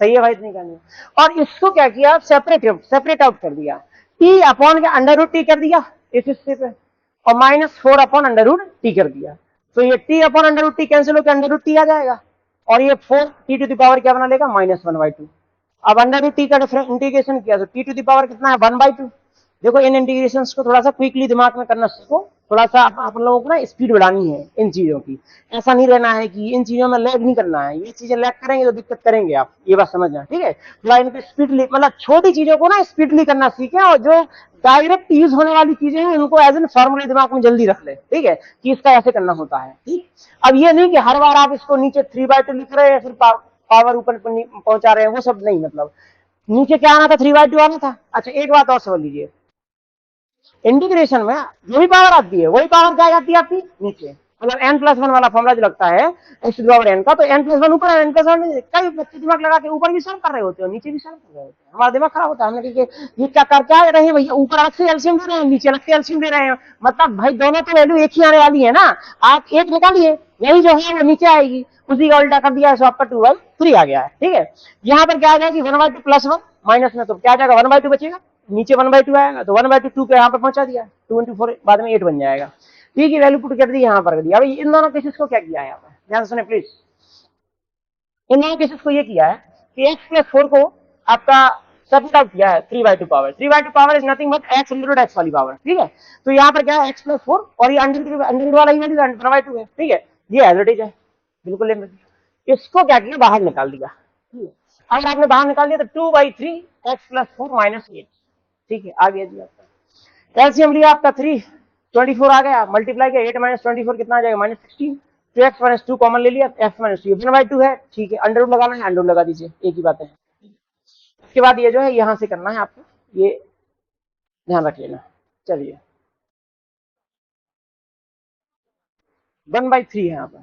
सही है भाई? इतनी कहनी, और इसको क्या किया, सेपरेट आउट कर दिया, टी अपॉन के अंडर रूट टी कर दिया इस हिस्से पे, और -4 अपॉन अंडर रूट टी कर दिया, तो ये t upon under root t cancel होकर अंडर रूट टी आ जाएगा, और ये 4 टी टू द पावर क्या बना लेगा -1/2, अब अंडर रूट टी का इंटीग्रेशन किया तो टी टू द पावर कितना है 1/2, देखो इन इंटीग्रेशंस को थोड़ा सा क्विकली दिमाग में करना सीखो, थोड़ा सा आप लोगों को ना स्पीड बढ़ानी है इन चीजों की। ऐसा नहीं रहना है कि इन चीजों में लैग नहीं करना है, ये चीजें लैग करेंगे तो दिक्कत करेंगे आप, ये बात समझना, ठीक है। थोड़ा इनको स्पीडली, मतलब छोटी चीजों को ना स्पीडली करना सीखें, और जो डायरेक्ट यूज होने वाली चीजें हैं उनको एज एन फॉर्मूले दिमाग में जल्दी रख ले, ठीक है, कि इसका ऐसे करना होता है, ठीक। अब ये नहीं कि हर बार आप इसको नीचे 3/2 लिख रहे हैं, फिर पावर ऊपर पहुंचा रहे हैं, वो सब नहीं। मतलब नीचे क्या आना था, 3/2 आना था। अच्छा एक बात और समझ लीजिए, इंटीग्रेशन में जो भी पावर आती है वही पावर क्या जाती है आपकी नीचे। मतलब n+1 वाला फॉर्मुला जो लगता है x⁴n का, तो n+1 ऊपर है, n+1 कई बच्चे दिमाग लगा के ऊपर भी सॉल्व कर रहे होते हो, नीचे भी सॉल्व कर रहे होते हैं, हमारा दिमाग खराब होता है। हमने ये क्या कर क्या रहे हैं भैया, ऊपर अलग से एलसीएम दे रहे हैं, नीचे अलग से एलसीएम दे रहे हैं, मतलब भाई दोनों तो वैल्यू एक ही आने वाली है ना। आप एक निकालिए, यही जो है वो नीचे आएगी, उसी का उल्टा कर दिया है, सो आपका 2/3 आ गया है, ठीक है। यहाँ पर क्या आ जाएगी 1/2 +1 माइनस में, तो क्या आ जाएगा 1/2 बचेगा, नीचे 1/2 आएगा, तो 1/2 2 पे यहाँ पे पहुंचा दिया, 2 × 4 बाद में 8 बन जाएगा, ठीक है। वैल्यू पुट कर दी, यहाँ पर कर दिया। अभी इन दोनों केसेस को क्या किया है यहाँ पर, ध्यान से सुने प्लीज। इन दोनों केसेस को ये किया है कि x+4 को आपका सबट्रैक्ट आउट किया है 3/2 power. 3/2 power is nothing but x × x वाली पावर, ठीक है। तो यहाँ पर क्या है x+4 और ये अंडर वाला ही वैल्यू 1/2 है, ठीक है। ये एज इट इज है, बिल्कुल। इसको क्या किया, बाहर निकाल दिया, ठीक है। अगर आपने बाहर निकाल दिया तो 2/3 x+4 - 8, ठीक है, आ गया जी आपका। कैल्शियम लिया आपका 3, 24 आ गया, मल्टीप्लाई किया 8 - 24 कितना आ जाएगा -16। तो x - 2 कॉमन ले लिया, x - 2 1/2 है, ठीक है। अंडर रूट लगाना है, अंडर रूट लगा दीजिए, एक ही बात है। उसके बाद ये जो है यहां से करना है आपको, ये ध्यान रख लेना। चलिए 1/3 है यहाँ पर।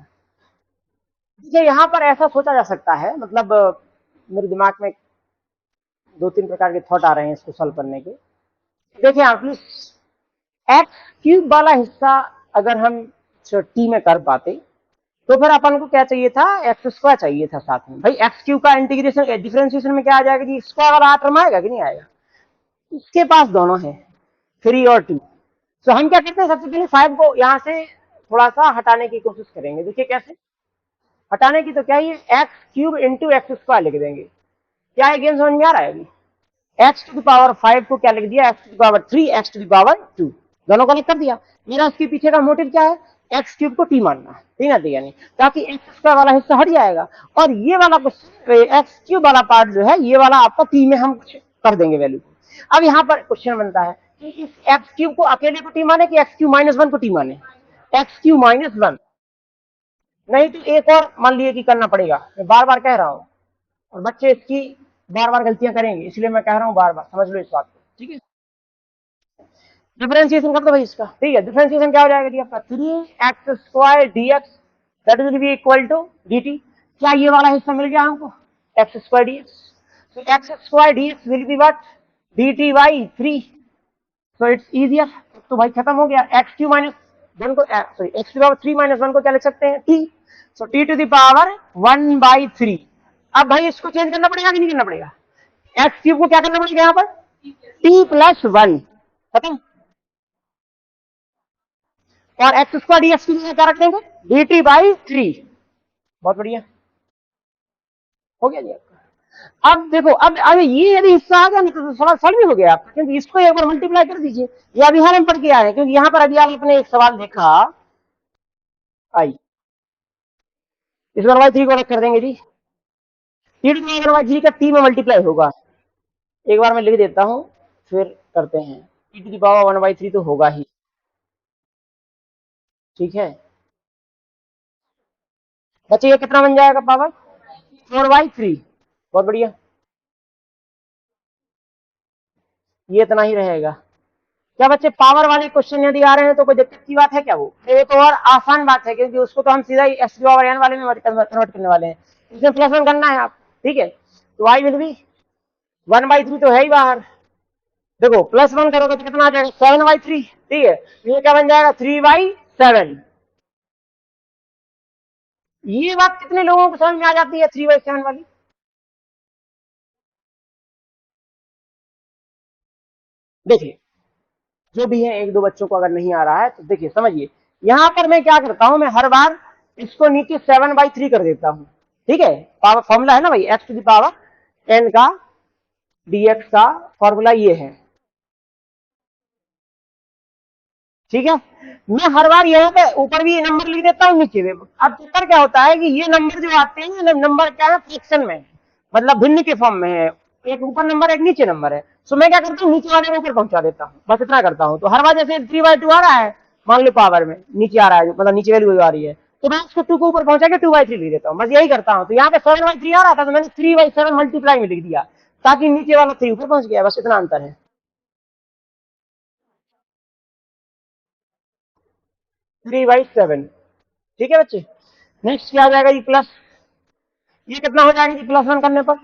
देखिए यहाँ पर ऐसा सोचा जा सकता है, मतलब मेरे दिमाग में 2-3 प्रकार के थॉट आ रहे हैं इसको सॉल्व करने के। देखिए आप प्लीज, x³ वाला हिस्सा अगर हम टी में कर पाते तो फिर अपन को क्या चाहिए था, x² चाहिए था साथ में। भाई x³ का इंटीग्रेशन डिफरेंशिएशन में क्या आ जाएगा जी, स्क्वायर वाला टर्म आएगा कि नहीं आएगा। इसके पास दोनों है 3 और 2। तो हम क्या करते हैं, सबसे पहले 5 को यहाँ से थोड़ा सा हटाने की कोशिश करेंगे। देखिए कैसे हटाने की, तो क्या ये x³ × x² लिख देंगे। क्या ये गेम समझ में आ रहा है अभी। x⁵ को क्या लिख दिया, x⁵, x⁵2 दोनों को लिख कर दिया। मेरा इसके पीछे का मोटिव क्या है, x³ को t मानना है, ठीक है, यानी ताकि x² वाला हिस्सा हट जाएगा, और ये वाला x³ वाला पार्ट जो है ये वाला आपका t में हम कर देंगे वैल्यू को। अब यहाँ पर क्वेश्चन बनता है कि इस x³ को अकेले को t माने कि x³ - 1 को t माने। x³ - 1 नहीं तो एक और मान लिए कि करना पड़ेगा, मैं बार बार कह रहा हूं, और बच्चे इसकी बार बार गलतियां करेंगे, इसलिए मैं कह रहा हूं बार बार, समझ लो इस बात को, ठीक है। डिफरेंशिएशन कर दो भाई इसका, ठीक है। डिफरेंशिएशन क्या हो जाएगा जी आपका, 3x² dx that will be equal to dt। क्या ये वाला हिस्सा मिल गया हमको, x² dx। so x² dx will be what, dt/3। So it's easier, तो भाई खत्म हो गया। x³ - 1 को, सॉरी x³ - 1 को क्या लिख सकते हैं, t। सो t⁻⁴ 1/3। अब भाई इसको चेंज करना पड़ेगा कि नहीं करना पड़ेगा, x³ को क्या करना पड़ेगा यहाँ पर, t+1, खत्म। और x² dx की जगह क्या रख देंगे, dt/3। बहुत बढ़िया, हो गया जी आपका। अब देखो, अब ये यदि हिस्सा आ गया ना तो सवाल सॉल्व भी हो गया आपका, क्योंकि इसको एक बार मल्टीप्लाई कर दीजिए। ये अभी हम पढ़ के आए हैं, क्योंकि यहाँ पर अभी आपने एक सवाल देखा, आई इस बार 3 को अलग कर देंगे जी, t⁻⁴ का t में मल्टीप्लाई होगा। एक बार मैं लिख देता हूं, फिर करते हैं। t⁻⁴ तो होगा ही, ठीक है बच्चे। ये कितना बन जाएगा, पावर 4/3। बहुत बढ़िया, ये इतना ही रहेगा। क्या बच्चे पावर वाले क्वेश्चन यदि आ रहे हैं तो कोई दिक्कत की बात है क्या, वो एक तो और आसान बात है, क्योंकि उसको तो हम सीधा ही x⁴n वाले में कन्वर्ट करने वाले हैं, इसमें +1 करना है आप, ठीक है। तो y विल बी 1/3 तो है ही बाहर। देखो +1 करोगे तो कितना आ जाएगा, 7/3, ठीक है। ये क्या बन जाएगा, 3/7। ये बात कितने लोगों को समझ में आ जाती है 3/7 वाली। देखिए जो भी है, एक दो बच्चों को अगर नहीं आ रहा है तो देखिए समझिए, यहां पर मैं क्या करता हूं, मैं हर बार इसको नीचे 7/3 कर देता हूं, ठीक है। पावर फॉर्मूला है ना भाई, x⁴n का dx का फॉर्मूला ये है, ठीक है, मैं हर बार यहाँ पे ऊपर भी नंबर लिख देता हूँ, नीचे भी। अब चक्कर क्या होता है कि ये नंबर जो आते हैं ये नंबर क्या है, फ्रैक्शन में, मतलब भिन्न के फॉर्म में है, एक ऊपर नंबर एक नीचे नंबर है। सो मैं क्या करता हूँ, नीचे वाले को ऊपर पहुंचा देता हूँ, बस इतना करता हूँ। तो हर बार जैसे 3/2 आ रहा है, मान लो पावर में नीचे आ रहा है, मतलब नीचे वैल्यू आ रही है, तो मैं उसको 2 को ऊपर पहुंचा के 2/3 लिख देता हूँ, बस यही करता हूँ। तो यहाँ पे 7/3 आ रहा था, तो मैंने 3/7 मल्टीप्लाई में लिख दिया, ताकि नीचे वाला 3 ऊपर पहुंच गया, बस इतना अंतर है। 3/7, ठीक है बच्चे। नेक्स्ट क्या आ जाएगा जी, प्लस, ये कितना हो जाएगा जी +1 करने पर,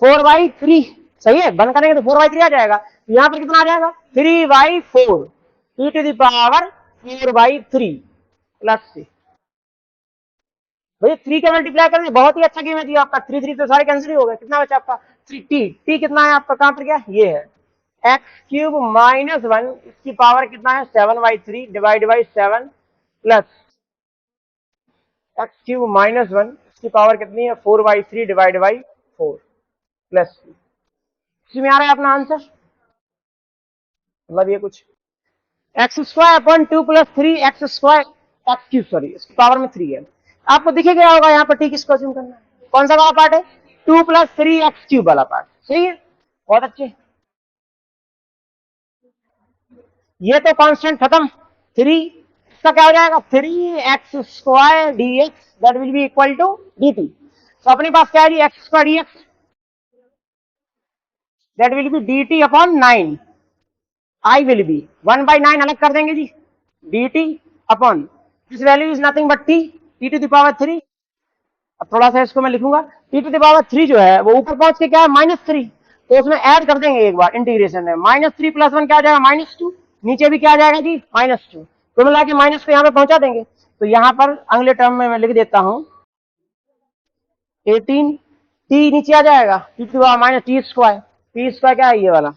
4/3, सही है, बंद करेंगे तो 4/3 आ जाएगा। तो यहाँ पर कितना आ जाएगा, 3/4 e⁴ प्लस से, भैया 3 के मल्टीप्लाई करेंगे, बहुत ही अच्छा गेम है जी आपका। 3 तो सारे कैंसिल ही हो गए, कितना बचा आपका 3t कितना है आपका, कहां पर गया, ये है x³ - 1, इसकी पावर कितना है 7/3 डिवाइड बाई 7 प्लस x³ - 1, इसकी पावर कितनी है 4/3 डिवाइड बाई 4 प्लस, इसमें आ रहा है अपना आंसर, मतलब ये कुछ x² 2 + 3 x², सॉरी इसकी पावर में 3 है। आपको दिखे गया होगा यहाँ पर टी किसको अज्यूम करना है, कौन सा वाला पार्ट है, 2 + 3 x³ वाला पार्ट, सही है, बहुत अच्छे। ये तो कांस्टेंट खत्म, 3, इसका क्या हो जाएगा 3x² dx, that will be equal to dt। तो अपने पास क्या है जी x² dx, that will be dt upon 9, I will be 1/9 अलग कर देंगे जी, dt upon this value is nothing but t⁻3। अब थोड़ा सा इसको मैं लिखूंगा, t⁻3 जो है वो ऊपर पहुंच के क्या है -3, तो उसमें ऐड कर देंगे एक बार इंटीग्रेशन में, -3 + 1 क्या आ जाएगा -2, नीचे भी क्या आ जाएगा जी -2, तो मिला के माइनस को यहाँ पे पहुंचा देंगे। तो यहाँ पर अगले टर्म में मैं लिख देता हूँ 18, t नीचे आ जाएगा t⁻t², t² क्या है ये वाला,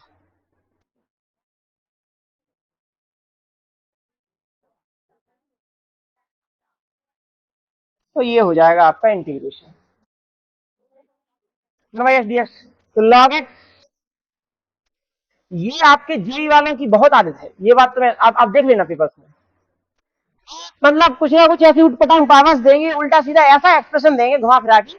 तो ये हो जाएगा आपका इंटीग्रेशन dx। तो log x, ये आपके जेई वालों की बहुत आदत है, ये बात तो मैं आप देख लेना पेपर्स में, मतलब कुछ ना कुछ ऐसी उठपटांग पावर्स देंगे, उल्टा सीधा ऐसा एक्सप्रेशन देंगे घुमा फिरा के,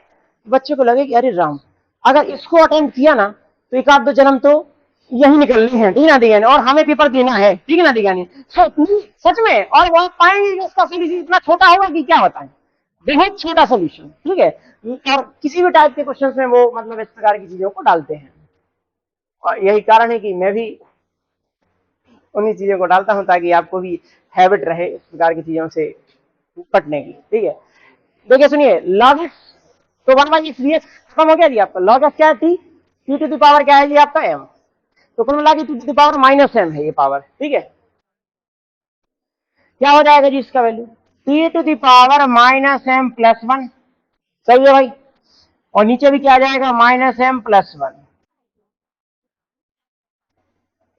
बच्चे को लगे कि अरे राम, अगर इसको अटेम्प्ट किया ना तो एक आध दो जन्म तो यही निकलनी है, ठीक है ना दिया, और हमें पेपर देना है, ठीक है ना दिया, सच में। और वहां पाएंगे कि उसका सोल्यूशन इतना छोटा होगा कि क्या बताएं, बहुत छोटा सोल्यूशन, ठीक है। और किसी भी टाइप के क्वेश्चन में वो मतलब इस प्रकार की चीजों को डालते हैं, और यही कारण है कि मैं भी उन्हीं चीजों को डालता हूं ताकि आपको भी हैबिट रहे इस प्रकार की चीजों से निपटने की, ठीक है। देखिए सुनिए, log x, तो 1/x dx खत्म हो गया जी आपका, log x क्या है t⁻ क्या है जी आपका m, तो कुल मिला के t⁻ -m है ये पावर, ठीक है। क्या हो जाएगा जी इसका वैल्यू t⁻ -m + 1, सही है भाई, और नीचे भी क्या आ जाएगा -m + 1,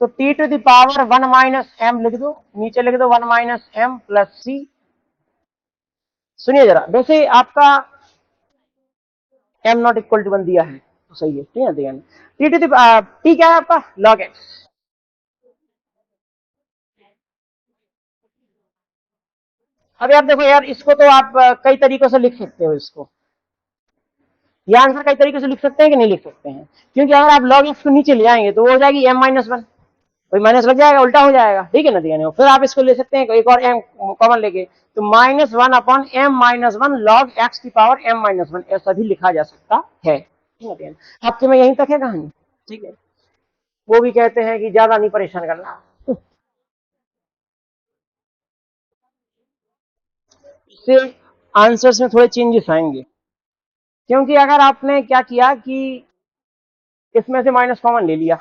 तो t⁻1 - m लिख दो, नीचे लिख दो 1 - m + c। सुनिए जरा, वैसे आपका m ≠ 1 दिया है तो सही है, ठीक है दिया t क्या है आपका log x। अभी आप देखो यार, इसको तो आप कई तरीकों से लिख सकते हो, इसको ये आंसर कई तरीके से लिख सकते हैं कि नहीं लिख सकते हैं, क्योंकि अगर आप log x को नीचे ले आएंगे तो वो हो जाएगी m - 1, कोई माइनस लग जाएगा, उल्टा हो जाएगा, ठीक है ना दिया, फिर आप इसको ले सकते हैं एक और m कॉमन लेके, तो -1/m - 1 log x⁻m - 1 ऐसा भी लिखा जा सकता है, ठीक है। आपके में यहीं तक है कहानी, ठीक है। वो भी कहते हैं कि ज्यादा नहीं परेशान करना, इससे आंसर्स में थोड़े चेंजेस आएंगे, क्योंकि अगर आपने क्या किया कि इसमें से माइनस कॉमन ले लिया,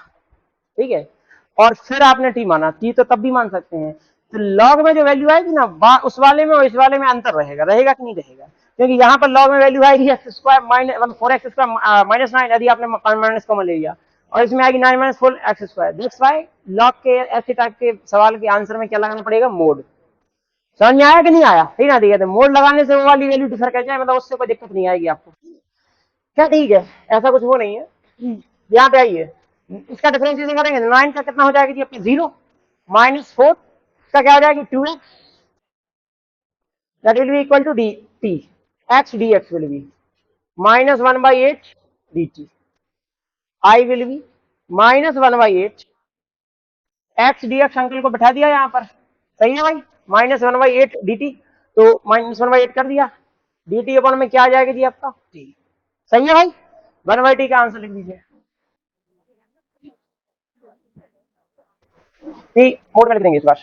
ठीक है, और फिर आपने टी माना, टी तो तब भी मान सकते हैं, तो लॉग में जो वैल्यू आएगी ना उस वाले में और इस वाले में अंतर रहेगा, रहेगा कि नहीं रहेगा, क्योंकि यहाँ पर लॉग में वैल्यू आएगी x² - 4x² - 9, यदि आपने माइनस कॉमन ले लिया, और इसमें आएगी 9 - 4x², दैट्स व्हाई लॉग के ऐसे टाइप के सवाल के आंसर में क्या लगाना पड़ेगा, मोड। समझ में आया कि नहीं आया, ठीक ना दिया, मोड लगाने से वो वाली वैल्यू डिफर कर जाए, मतलब उससे कोई दिक्कत नहीं आएगी आपको, क्या, ठीक है, ऐसा कुछ वो नहीं है। यहाँ पे आइए, इसका डिफरेंशिएशन करेंगे, 9 का कितना हो जाएगा जी अपने 0, -4 इसका क्या हो जाएगी 2x, that will be equal to dt, x dx will be minus 1/8 dt, I will be minus 1/8 x dx, uncle को बैठा दिया यहाँ पर, सही है भाई, माइनस 1/8 dt, तो माइनस 1/8 कर दिया, dt अपन में क्या आ जाएगा जी आपका t, सही है भाई, 1/t का आंसर लिख दीजिए, t मोड में लिख देंगे इस बार,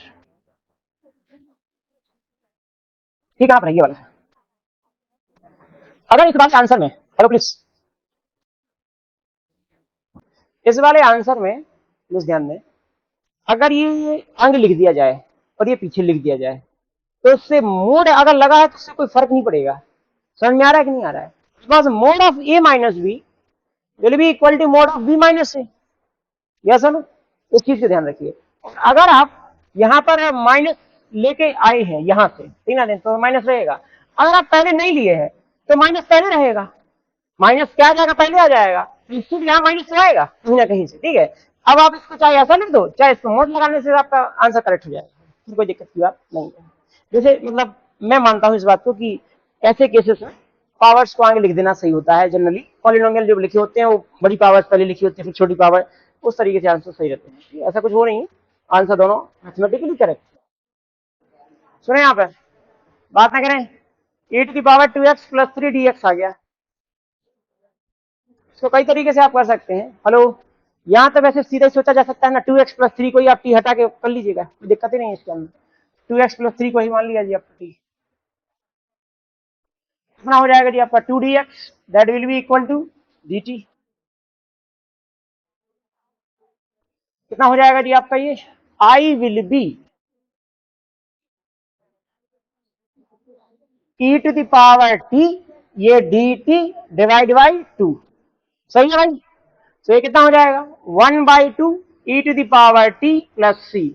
ठीक है आप रहिए वाला, अगर इस वाले आंसर में, हेलो प्लीज, इस वाले आंसर में प्लीज ध्यान दें, अगर ये अंग लिख दिया जाए और ये पीछे लिख दिया जाए तो इससे मोड अगर लगा है तो इससे कोई फर्क नहीं पड़ेगा, समझ में आ रहा है कि नहीं आ रहा है, because mod of a minus b will be equal to mod of b minus a, yes no, इस चीज का ध्यान रखिए, अगर आप यहाँ पर माइनस लेके आए हैं यहाँ से, ठीक ना, तो माइनस रहेगा, अगर आप पहले नहीं लिए हैं तो माइनस पहले रहेगा, माइनस क्या आ जाएगा पहले आ जाएगा, इसलिए यहाँ माइनस आएगा कहीं ना कहीं से, ठीक है, अब आप इसको चाहे ऐसा लिख दो चाहे इसको मोड लगाने से आपका आंसर करेक्ट हो जाएगा, कोई दिक्कत की बात नहीं है, जैसे मतलब मैं मानता हूँ इस बात को कि ऐसे केसेस में पावर्स को आगे लिख देना सही होता है, जनरली पॉलिनोमियल जो लिखे होते हैं वो बड़ी पावर्स पहले लिखी होती है फिर छोटी पावर, उस तरीके से आंसर सही रहते हैं, ऐसा कुछ हो नहीं है, आंसर दोनों मैथमेटिकली करेक्ट, सुने यहाँ पर बात ना करें, e to the power 2x plus 3 dx आ गया, इसको कई तरीके से आप कर सकते हैं, हेलो, यहाँ तो वैसे सीधा ही सोचा जा सकता है ना, 2x प्लस 3 को ही आप t हटा के कर लीजिएगा, कोई दिक्कत ही नहीं है इसके अंदर, 2x प्लस 3 को ही मान लिया जी आपका t, कितना हो जाएगा जी आपका 2dx, that will be equal to dt, कितना हो जाएगा जी आपका ये, I will be e to the power t, ये dt डिवाइड बाई 2, सही है भाई, तो ये कितना हो जाएगा 1/2 e to the power t plus c,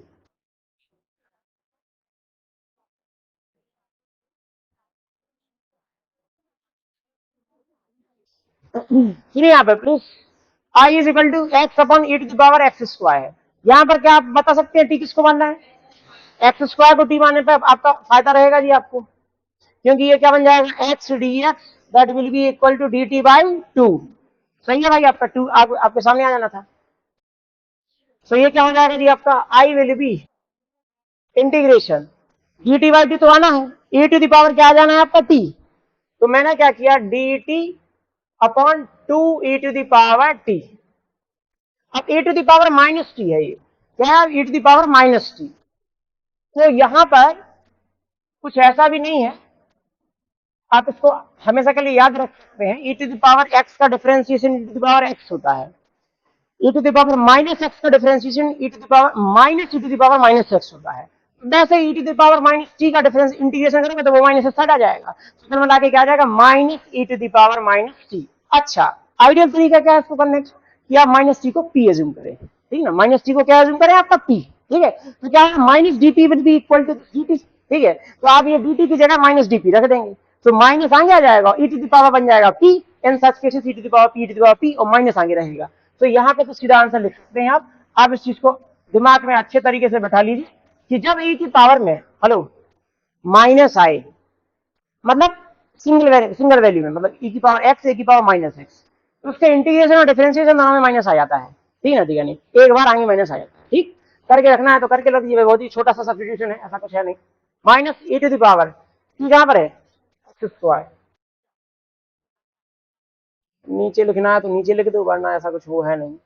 सुनिए यहाँ पे please, I is equal to x upon e to the power x square, यहाँ पर क्या आप बता सकते हैं टी किसको मानना है, एक्स स्क्वायर को टी मानने पर आपका फायदा रहेगा जी आपको, क्योंकि ये क्या बन जाएगा x D x, that will be equal to D t by 2, सही है भाई, आपका 2 आपके सामने आ जाना था, तो ये क्या हो जाएगा जी आपका आई will B integration D t by T तो आना है, ई टू द पावर क्या आ जाना है आपका टी, तो मैंने क्या किया d T upon 2 e to the power t, अब e to the power minus t है, ये क्या है e to the power minus t, तो यहां पर कुछ ऐसा भी नहीं है, आप इसको हमेशा के लिए याद रख सकते हैं, e to the power x का differentiation e to the power x होता है, e to the power minus x का differentiation e to the power minus e to the power minus x होता है, वैसे e to the power minus t का डिफरेंस इंटीग्रेशन करेंगे तो वो माइनस से हट आ जाएगा, तो मिला के क्या आ जाएगा minus e to the power minus t, अच्छा आइडियल तरीका क्या है इसको करने का कि आप माइनस टी को पी एज्यूम करें, ठीक है ना, माइनस टी को क्या एज्यूम करें आपका पी, ठीक है, तो क्या है minus dp will be equal to dt, ठीक है, तो आप ये डीटी की जगह माइनस डीपी रख देंगे, तो माइनस आगे आ जाएगा ई टू द पावर बन जाएगा p, in such cases e to the power p to the power p और माइनस आगे रहेगा, तो यहाँ पे तो सीधा आंसर लिख सकते हैं आप इस चीज को दिमाग में अच्छे तरीके से बैठा लीजिए कि जब ई की पावर में हेलो माइनस आए, मतलब सिंगल वैल्यू में, मतलब ई की पावर एक्स ए की पावर माइनस एक्स, उसके इंटीग्रेशन और डिफरेंशिएशन दोनों में माइनस आ जाता है, ठीक है ना, यानी एक बार आगे माइनस आ जाता है, ठीक, करके रखना है तो करके रख दीजिए, बहुत ही छोटा सा सब्स्टिट्यूशन है, ऐसा कुछ है नहीं, minus A to the power कहां पर है एक्स स्क्वायर, नीचे लिखना है तो नीचे लिख दो, वरना ऐसा कुछ वो है नहीं,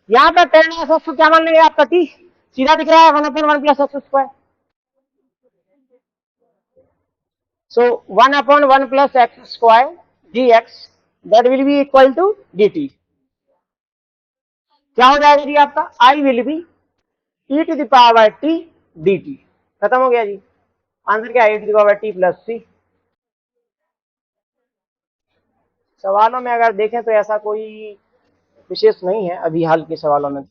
यहाँ पर टेन एक्स को क्या मान लेंगे आपका टी, सीधा दिख रहा है 1/1 plus x square, so 1/1 plus x square dx that will be equal to dt, क्या हो जाएगा जी आपका I will be e to the power t dt, खत्म हो गया जी, आंसर क्या है e to the power t plus c, सवालों में अगर देखें तो ऐसा कोई विशेष नहीं है अभी हाल के सवालों में,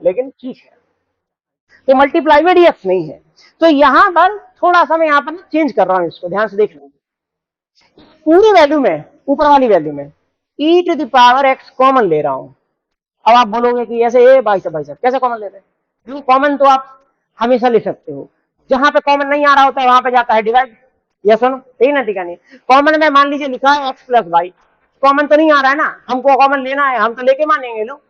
लेकिन ठीक है, तो मल्टीप्लाई में dx नहीं है, तो यहां पर थोड़ा सा मैं यहां पर चेंज कर रहा हूं, इसको ध्यान से देख लो, पूरी वैल्यू में ऊपर वाली वैल्यू में e to the power x common ले रहा हूं, अब आप बोलोगे कि ऐसे ए भाई साहब कैसे कॉमन ले रहे हैं? क्यों, कॉमन तो आप हमेशा ले सकते हो, जहां पे कॉमन नहीं आ रहा होता है वहां पे जाता है डिवाइड। ये सुनो, ठीक ना, ठीक है। नहीं, कॉमन में मान लीजिए लिखा है एक्स प्लस वाई, कॉमन तो नहीं आ रहा है ना, हमको कॉमन लेना है, हम तो लेके मानेंगे लो,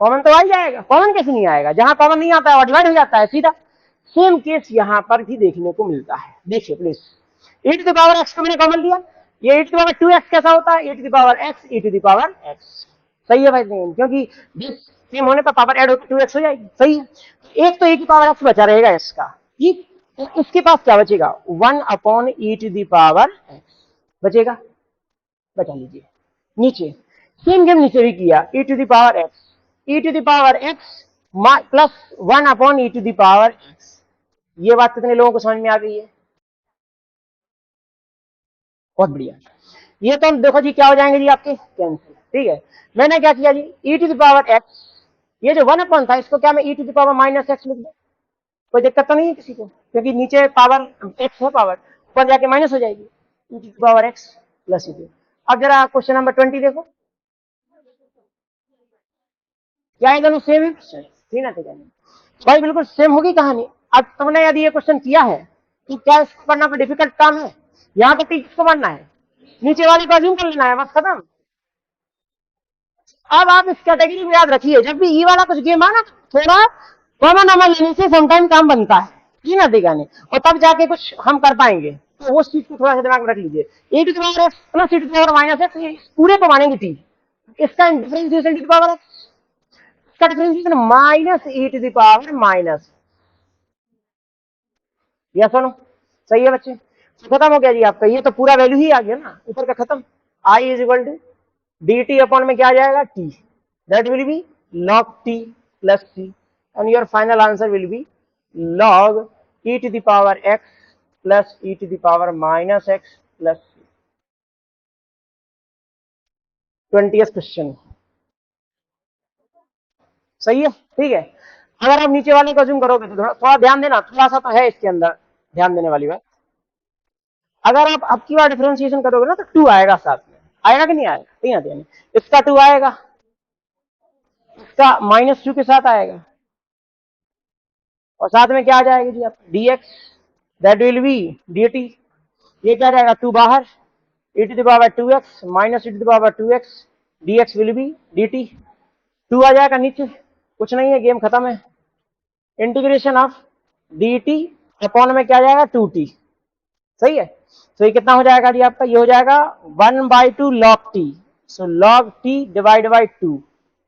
कॉमन तो आ ही जाएगा। कॉमन कैसे नहीं आएगा, जहां कॉमन नहीं आता है वो डिवाइड हो जाता है सीधा। सेम केस यहां पर भी देखने को मिलता है, देखिए please. e to the power x को मैंने कॉमन लिया, ये e to the power 2x कैसा होता है, e to the power x, e to the power x। सही है भाई, नहीं, क्योंकि सेम होने पर पावर ऐड होकर 2x हो जाएगी। सही है, एक तो e की पावर x बचा रहेगा इसका, ठीक। तो इसके पास क्या बचेगा, 1 upon e to the power x बचेगा, बचा लीजिए। नीचे सेम गेम नीचे भी किया, e to the power x, e to the power x plus 1 upon e to the power x। ये बात कितने लोगों को समझ में आ गई है? बहुत बढ़िया। ये तो देखो जी क्या हो जाएंगे जी आपके कैंसिल, ठीक है। मैंने क्या किया जी, e to the power x, ये जो 1 अपॉन था इसको क्या मैं e to the power minus x लिख दूं, कोई दिक्कत तो नहीं है किसी को, क्योंकि नीचे पावर x है, पावर ऊपर जाके माइनस हो जाएगी, e to the power x plus e। अब जरा क्वेश्चन नंबर 20 देखो, क्या ये दोनों सेम है? ठीक है, ठीक है भाई, बिल्कुल सेम होगी कहानी। अब तुमने यदि ये क्वेश्चन किया है तो क्या इसको करना कोई डिफिकल्ट काम है? यहाँ तो टीचर को बनना है, नीचे वाले को अज्यूम कर लेना है, बस खत्म। अब आप इस कैटेगरी में याद रखिए, जब भी ई वाला कुछ गेम आना, थोड़ा कॉमन नंबर लेने से समटाइम काम बनता है, जी ना, देखा नहीं, और तब जाके कुछ हम कर पाएंगे। तो उस चीज को थोड़ा सा दिमाग में रख लीजिए, A to the power X plus A to the power minus X, पूरे को मानेंगे टी, इसका differentiation to the power X, इसका differentiation minus A to the power minus. Yes सुनो, सही है बच्चे, खत्म हो गया जी आपका, ये तो पूरा वैल्यू ही आ गया ना ऊपर का, खत्म। I is equal to D T upon में क्या आ जाएगा, T, that will be log t plus c, and your final answer will be log e to the power x plus e to the power minus x plus c। 20th question, सही है, ठीक है। अगर आप नीचे वाले को अज्यूम करोगे तो थोड़ा ध्यान देना, थोड़ा सा तो है इसके अंदर ध्यान देने वाली बात। अगर आप अब की बार डिफरेंशिएशन करोगे ना तो 2 आएगा साथ में, आएगा कि नहीं आएगा, ठीक है, इसका 2 आएगा, इसका -2 के साथ आएगा, और साथ में क्या आ जाएगा जी आप, dx, that will be dt। ये क्या जाएगा, 2 बाहर, e to the power 2x minus e to the power 2x, dx will be dt। 2 आ जाएगा नीचे, कुछ नहीं है, गेम खत्म है। इंटीग्रेशन ऑफ dt अपॉन में क्या जाएगा, 2t। सही है, तो ये कितना हो जाएगा जी आपका, ये हो जाएगा 1/2 log t, so log t divide by 2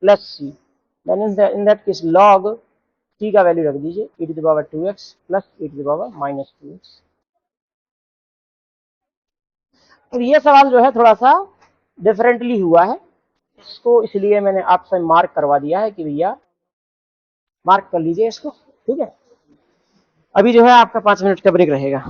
plus c, then in that case log t का वैल्यू रख दीजिए e to the power 2x plus e to the power minus 2x। तो ये सवाल जो है थोड़ा सा डिफरेंटली हुआ है, इसको इसलिए मैंने आपसे मार्क करवा दिया है कि भैया मार्क कर लीजिए इसको, ठीक है। अभी जो है आपका 5 मिनट का ब्रेक रहेगा।